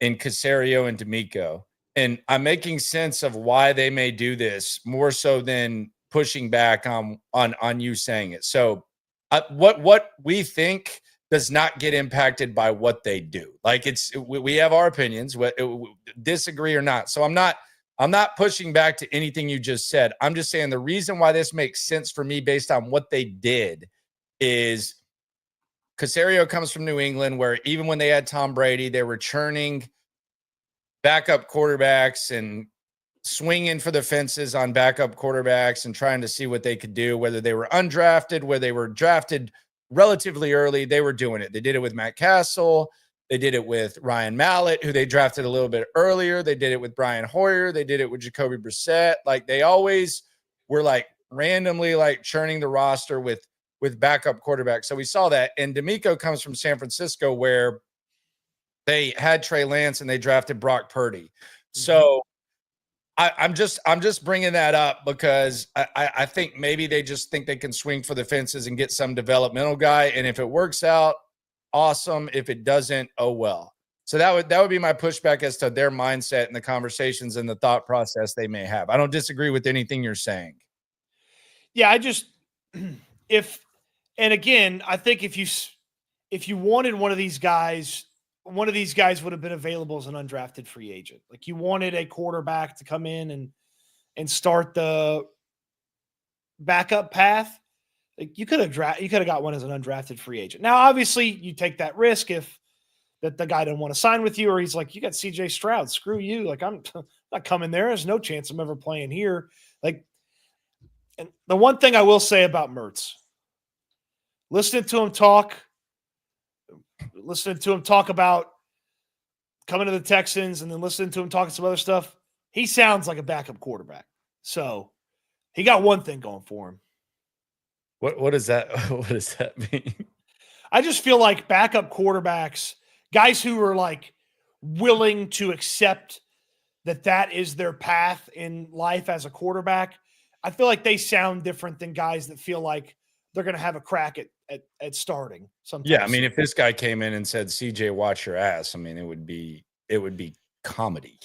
in Caserio and D'Amico. And I'm making sense of why they may do this more so than pushing back on you saying it. So what we think does not get impacted by what they do. Like we have our opinions, disagree or not. So I'm not pushing back to anything you just said. I'm just saying the reason why this makes sense for me based on what they did is Caserio comes from New England, where even when they had Tom Brady, they were churning backup quarterbacks and swinging for the fences on backup quarterbacks and trying to see what they could do, whether they were undrafted, where they were drafted relatively early. They were doing it. They did it with Matt Castle. They did it with Ryan Mallett, who they drafted a little bit earlier. They did it with Brian Hoyer. They did it with Jacoby Brissett. Like, they always were like randomly like churning the roster with backup quarterbacks. So we saw that. And D'Amico comes from San Francisco, where they had Trey Lance and they drafted Brock Purdy. So I'm just bringing that up because I think maybe they just think they can swing for the fences and get some developmental guy. And if it works out, awesome. If it doesn't, oh well. So that would be my pushback as to their mindset and the conversations and the thought process they may have. I don't disagree with anything you're saying. Yeah, I just and again, I think if you wanted one of these guys would have been available as an undrafted free agent. Like, you wanted a quarterback to come in and start the backup path. Like, you could have got one as an undrafted free agent. Now, obviously, you take that risk if that the guy doesn't want to sign with you, or he's like, you got CJ Stroud, screw you. Like, I'm not coming there. There's no chance I'm ever playing here. Like, and the one thing I will say about Mertz, listening to him talk about coming to the Texans and then listening to him talking some other stuff, he sounds like a backup quarterback. So he got one thing going for him. What does that what does that mean? I just feel like backup quarterbacks, guys who are like willing to accept that is their path in life as a quarterback, I feel like they sound different than guys that feel like they're going to have a crack at starting sometimes. Yeah, I mean, if this guy came in and said, CJ, watch your ass, I mean, it would be comedy.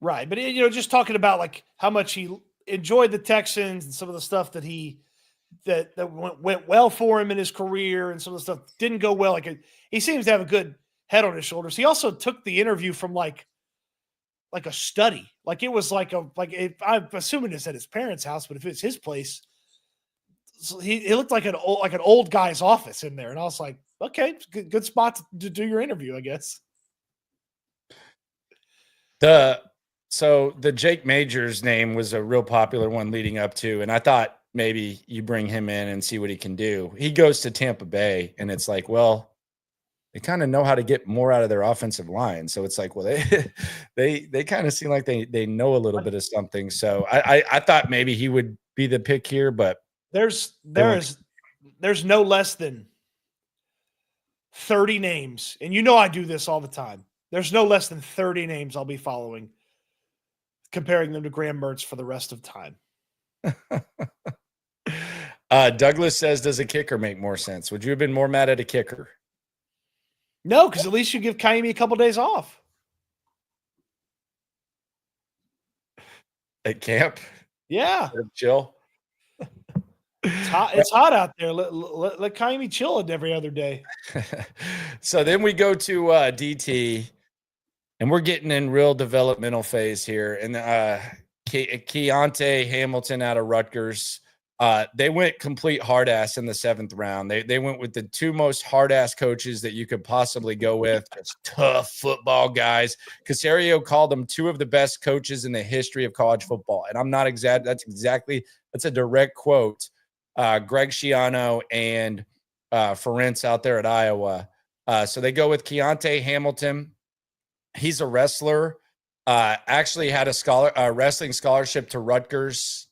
Right. But, just talking about like how much he enjoyed the Texans and some of the stuff that that went well for him in his career, and some of the stuff didn't go well. Like, he seems to have a good head on his shoulders. He also took the interview from like a study. Like, it was I'm assuming it's at his parents' house, but if it's his place, so he looked like an old guy's office in there. And I was like, okay, good spot to do your interview, I guess. So the Jake Majors name was a real popular one leading up to, and I thought maybe you bring him in and see what he can do. He goes to Tampa Bay, and it's like, well, they kind of know how to get more out of their offensive line. So it's like, well, they kind of seem like they know a little bit of something. So I thought maybe he would be the pick here, but there's no less than 30 names. And I do this all the time. There's no less than 30 names I'll be following, comparing them to Graham Mertz for the rest of time. Douglas says, does a kicker make more sense? Would you have been more mad at a kicker? No, because at least you give Kaimi a couple days off. At camp? Yeah. Chill. It's hot out there. Let Kaimi chill every other day. So then we go to DT, and we're getting in real developmental phase here. And Keonte Hamilton out of Rutgers. They went complete hard ass in the 7th round. They went with the 2 most hard ass coaches that you could possibly go with. Just tough football guys. Caserio called them 2 of the best coaches in the history of college football. And I'm not that's a direct quote. Greg Schiano and Ferentz out there at Iowa. So they go with Keonte Hamilton. He's a wrestler. Actually had a wrestling scholarship to Rutgers.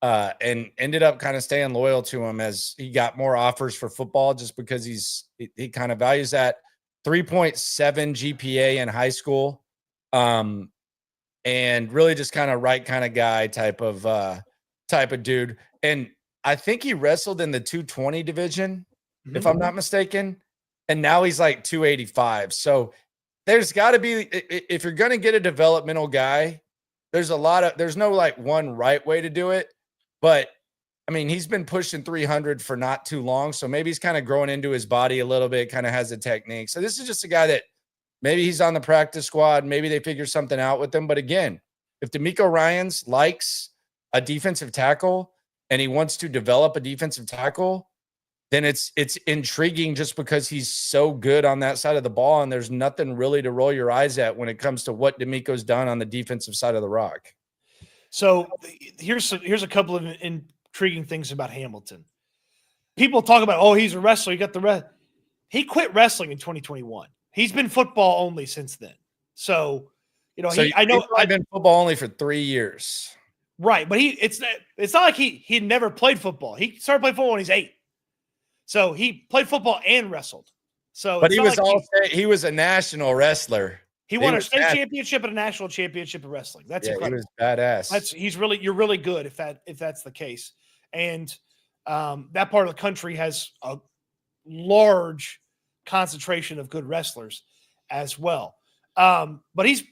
And ended up kind of staying loyal to him as he got more offers for football, just because he kind of values that 3.7 GPA in high school. And really just kind of right kind of guy type of dude. And I think he wrestled in the 220 division, if I'm not mistaken. And now he's like 285. So there's got to be, if you're going to get a developmental guy, there's no like one right way to do it. But I mean, he's been pushing 300 for not too long. So maybe he's kind of growing into his body a little bit, kind of has a technique. So this is just a guy that maybe he's on the practice squad. Maybe they figure something out with him. But again, if D'Amico Ryans likes a defensive tackle and he wants to develop a defensive tackle, then it's intriguing just because he's so good on that side of the ball, and there's nothing really to roll your eyes at when it comes to what D'Amico's done on the defensive side of the rock. So here's a couple of intriguing things about Hamilton. People talk about, oh, he's a wrestler. He got the rest. He quit wrestling in 2021. He's been football only since then. So, you know, I've been football only for 3 years. Right, but it's not like he never played football. He started playing football when he's 8. So he played football and wrestled. So, but he was a national wrestler. He won a state championship and a national championship in wrestling. That's incredible. He was badass. You're really good if that's the case. And that part of the country has a large concentration of good wrestlers as well. But it's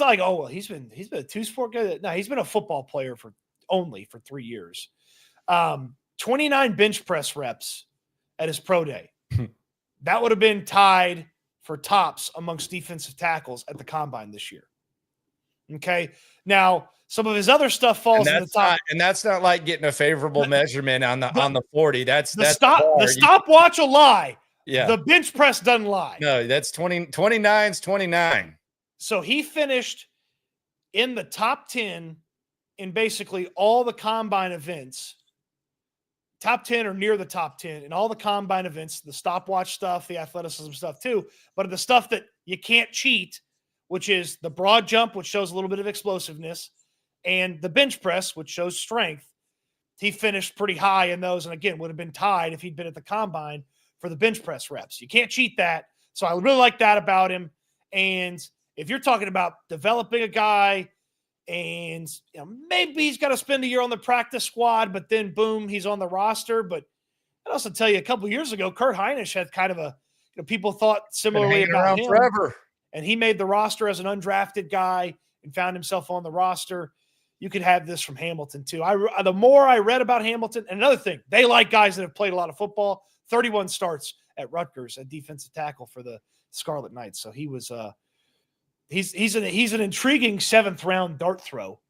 not like, oh, well, he's been a two-sport guy. No, he's been a football player for 3 years. 29 bench press reps at his pro day. That would have been tied for tops amongst defensive tackles at the combine this year. Okay. Now, some of his other stuff falls in the top. And that's not like getting a favorable measurement on the 40. The stopwatch will lie. Yeah. The bench press doesn't lie. No, that's 29's 29. So he finished in the top 10 in basically all the combine events. Top 10 or near the top 10 in all the combine events, the stopwatch stuff, the athleticism stuff too, but the stuff that you can't cheat, which is the broad jump, which shows a little bit of explosiveness, and the bench press, which shows strength. He finished pretty high in those, and again, would have been tied if he'd been at the combine for the bench press reps. You can't cheat that. So I really like that about him. And if you're talking about developing a guy and maybe he's got to spend a year on the practice squad, but then boom, he's on the roster. But I'd also tell you a couple of years ago, Kurt Heinisch had kind of people thought similarly about him forever. And he made the roster as an undrafted guy and found himself on the roster. You could have this from Hamilton too. The more I read about Hamilton, and another thing, they like guys that have played a lot of football. 31 starts at Rutgers at defensive tackle for the Scarlet Knights. So he was he's an intriguing 7th round dart throw,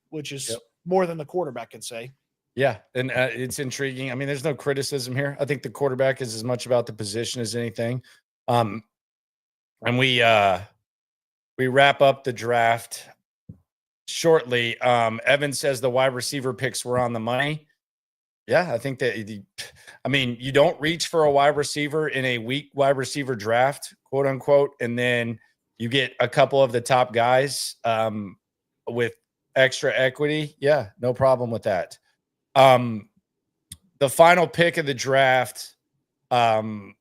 which is more than the quarterback can say. Yeah, and it's intriguing. I mean, there's no criticism here. I think the quarterback is as much about the position as anything. And we wrap up the draft shortly. Evan says the wide receiver picks were on the money. Yeah, I think that you don't reach for a wide receiver in a weak wide receiver draft, quote unquote, and then you get a couple of the top guys with extra equity. Yeah, no problem with that. The final pick of the draft, tight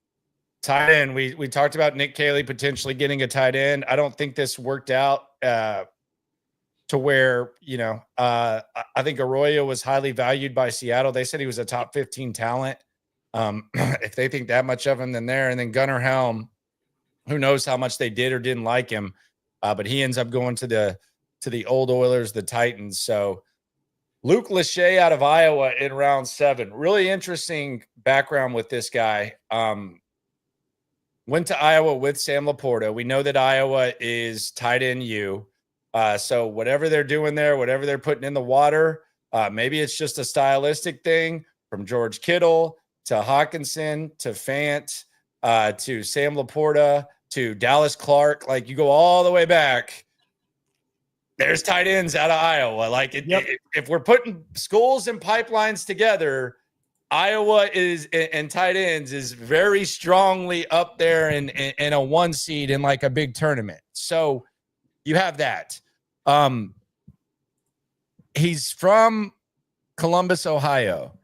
end. We talked about Nick Caley potentially getting a tight end. I don't think this worked out to where, I think Arroyo was highly valued by Seattle. They said he was a top 15 talent. If they think that much of him, then there. And then Gunnar Helm, who knows how much they did or didn't like him, but he ends up going to the old Oilers, the Titans. So Luke Lachey out of Iowa in round 7. Really interesting background with this guy. Went to Iowa with Sam Laporta. We know that Iowa is tight end U. So whatever they're doing there, whatever they're putting in the water, maybe it's just a stylistic thing from George Kittle to Hawkinson to Fant to Sam Laporta to Dallas Clark. Like, you go all the way back. There's tight ends out of Iowa. Like, if we're putting schools and pipelines together, Iowa and tight ends is very strongly up there in a 1 seed in like a big tournament. So you have that. He's from Columbus, Ohio,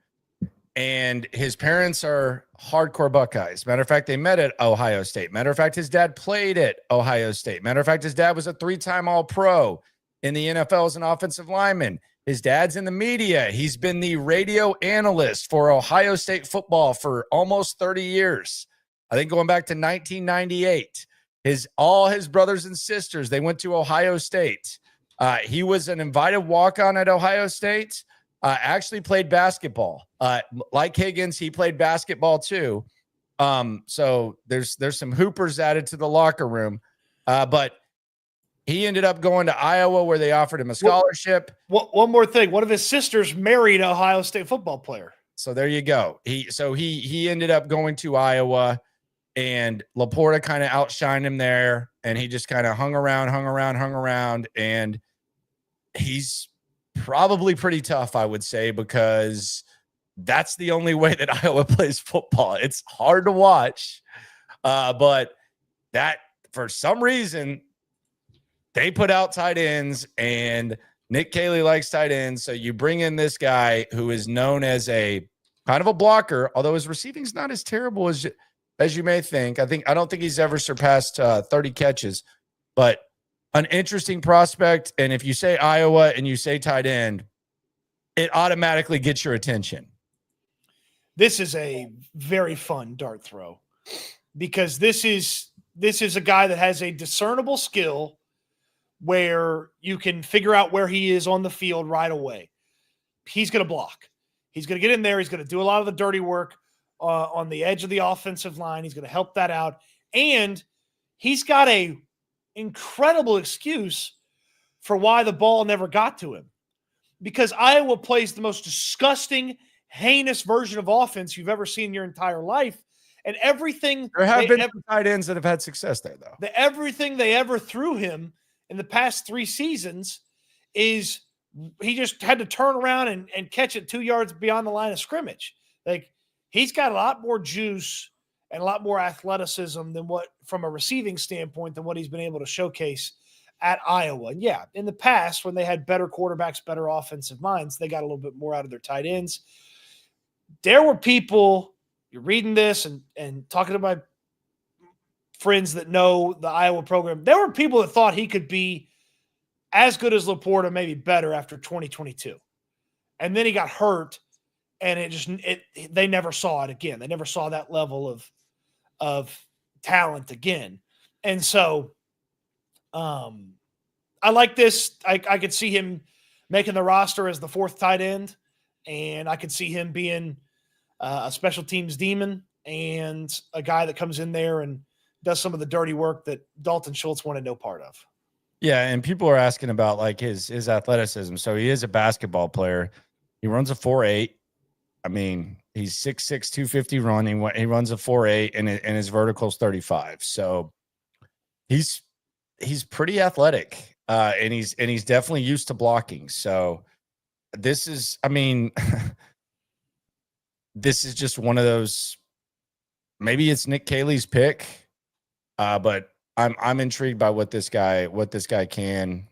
and his parents are hardcore Buckeyes. Matter of fact, they met at Ohio State. Matter of fact, his dad played at Ohio State. Matter of fact, his dad was a 3-time All-Pro in the NFL as an offensive lineman. His dad's in the media. He's been the radio analyst for Ohio State football for almost 30 years. I think going back to 1998. All his brothers and sisters, they went to Ohio State. He was an invited walk-on at Ohio State. Actually played basketball. Like Higgins, he played basketball too. So there's some hoopers added to the locker room. But he ended up going to Iowa where they offered him a scholarship. One more thing. One of his sisters married an Ohio State football player. So there you go. He ended up going to Iowa, and Laporta kind of outshined him there, and he just kind of hung around, and he's probably pretty tough, I would say, because that's the only way that Iowa plays football. It's hard to watch, but that for some reason they put out tight ends, and Nick Caley likes tight ends. So you bring in this guy who is known as a kind of a blocker, although his receiving is not as terrible as you may think. I don't think he's ever surpassed 30 catches, but an interesting prospect. And if you say Iowa and you say tight end, it automatically gets your attention. This is a very fun dart throw because this is a guy that has a discernible skill where you can figure out where he is on the field right away. He's going to block. He's going to get in there. He's going to do a lot of the dirty work on the edge of the offensive line. He's going to help that out. And he's got a incredible excuse for why the ball never got to him. Because Iowa plays the most disgusting, heinous version of offense you've ever seen in your entire life. And everything there have been tight ends that have had success there, though. Everything they ever threw him in the past 3 seasons is he just had to turn around and catch it 2 yards beyond the line of scrimmage. Like, he's got a lot more juice and a lot more athleticism than what, from a receiving standpoint, than what he's been able to showcase at Iowa. And yeah, in the past, when they had better quarterbacks, better offensive minds, they got a little bit more out of their tight ends. There were people, you're reading this and talking to my friends that know the Iowa program, there were people that thought he could be as good as Laporta, maybe better after 2022. And then he got hurt, and they never saw it again. They never saw that level of talent again. And so I like this. I could see him making the roster as the 4th tight end, and I could see him being a special teams demon and a guy that comes in there and does some of the dirty work that Dalton Schultz wanted no part of. Yeah, and people are asking about like his athleticism. So he is a basketball player. He runs a 4.8. I mean, he's 6'6", 250 running. He runs a 4.8, and his vertical is 35. So he's pretty athletic, and he's definitely used to blocking. So this is, I mean, this is just one of those. Maybe it's Nick Caley's pick, but I'm intrigued by what this guy can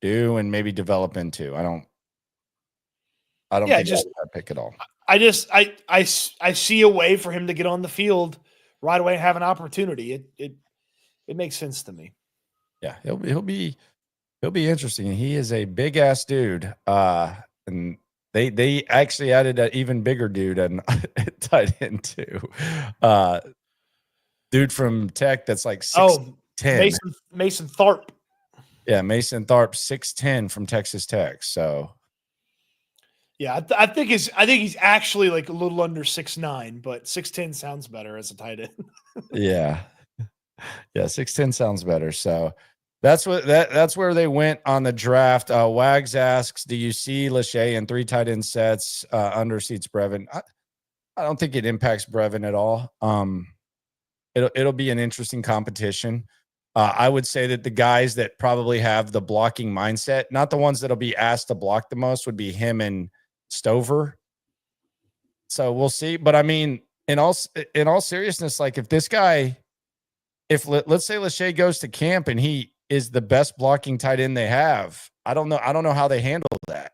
do and maybe develop into. I don't think that's that pick at all. I see a way for him to get on the field right away and have an opportunity. It makes sense to me. Yeah, he'll be interesting. He is a big ass dude. And they actually added an even bigger dude and tight end too. Dude from Tech that's like 6'10". Mason Tharp. Yeah, Mason Tharp, 6'10" from Texas Tech. So yeah, I think he's actually like a little under 6'9", but 6'10" sounds better as a tight end. Yeah. Yeah, 6'10" sounds better. So that's where they went on the draft. Wags asks, do you see Lachey in 3 tight end sets under seats Brevin? I don't think it impacts Brevin at all. It'll be an interesting competition. I would say that the guys that probably have the blocking mindset, not the ones that'll be asked to block the most, would be him and Stover. So we'll see. But I mean, in all seriousness, like if this guy, let's say Lachey goes to camp and he is the best blocking tight end they have, I don't know how they handle that.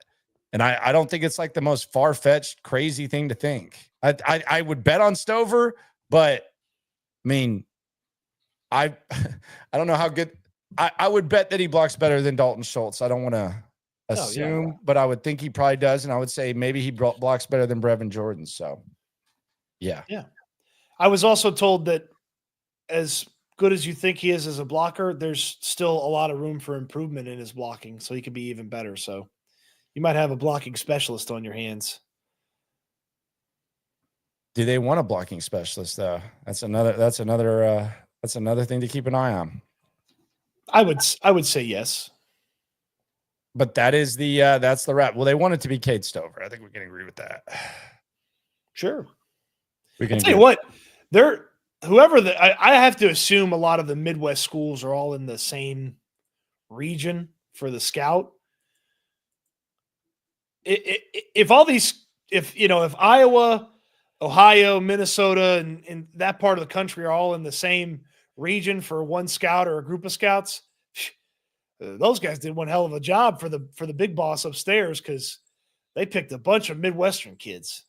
And I don't think it's like the most far-fetched, crazy thing to think. I would bet on Stover, but I mean, I don't know how good. I would bet that he blocks better than Dalton Schultz. I don't want to assume, but I would think he probably does, and I would say maybe he blocks better than Brevin Jordan. So, yeah. I was also told that as good as you think he is as a blocker, there's still a lot of room for improvement in his blocking, so he could be even better. So, you might have a blocking specialist on your hands. Do they want a blocking specialist though? That's another thing to keep an eye on. I would say yes. But that is that's the wrap. Well, they want it to be Cade Stover. I think we can agree with that. Sure. We can I'll tell you what, I have to assume a lot of the Midwest schools are all in the same region for the scout. If Iowa, Ohio, Minnesota, and that part of the country are all in the same region for one scout or a group of scouts, those guys did one hell of a job for the big boss upstairs, because they picked a bunch of Midwestern kids.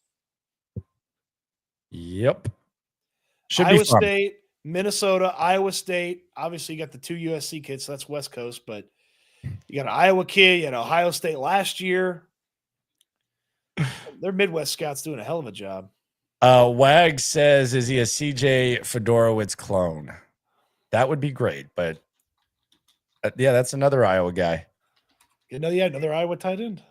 Yep. Iowa State, Minnesota, Iowa State. Obviously, you got the 2 USC kids, so that's West Coast, but you got an Iowa kid, you had Ohio State last year. Their Midwest scouts doing a hell of a job. Wag says, is he a CJ Fedorowicz clone? That would be great, but yeah, that's another Iowa guy. Another Iowa tight end.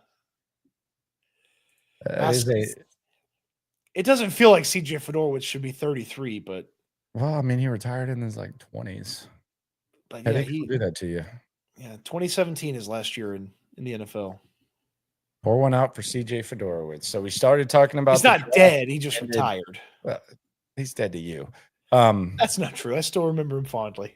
It doesn't feel like CJ Fedorowicz should be 33, but well, I mean, he retired in his 20s. But I think he'll do that to you. Yeah, 2017 is last year in the NFL. Pour one out for CJ Fedorowicz. So we started talking about. He's not dead. He just retired. Well, he's dead to you. That's not true. I still remember him fondly.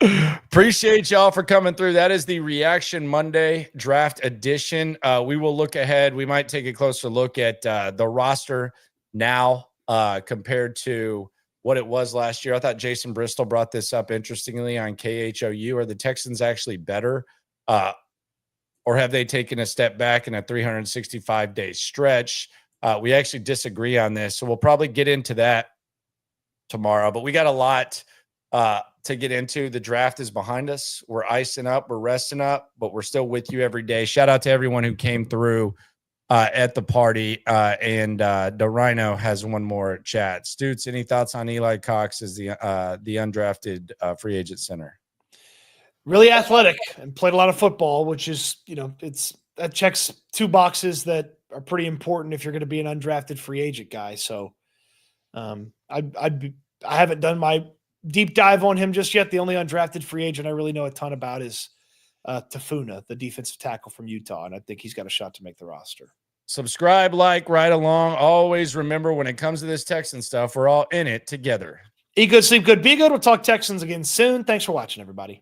Appreciate y'all for coming through. That is the Reaction Monday Draft Edition. We will look ahead. We might take a closer look at the roster now compared to what it was last year. I thought Jason Bristol brought this up interestingly on KHOU. Are the Texans actually better? Or have they taken a step back in a 365-day stretch? We actually disagree on this, so we'll probably get into that tomorrow. But we got a lot to get into. The draft is behind us. We're icing up. We're resting up, but we're still with you every day. Shout out to everyone who came through at the party. And the Rhino has one more chat. Stutes, any thoughts on Eli Cox as the undrafted free agent center? Really athletic and played a lot of football, which is, that checks 2 boxes that are pretty important if you're going to be an undrafted free agent guy. So I haven't done my deep dive on him just yet. The only undrafted free agent I really know a ton about is Tafuna, the defensive tackle from Utah, and I think he's got a shot to make the roster. Subscribe, like, right along. Always remember, when it comes to this Texan stuff, we're all in it together. Eat good, sleep good, be good. We'll talk Texans again soon. Thanks for watching, everybody.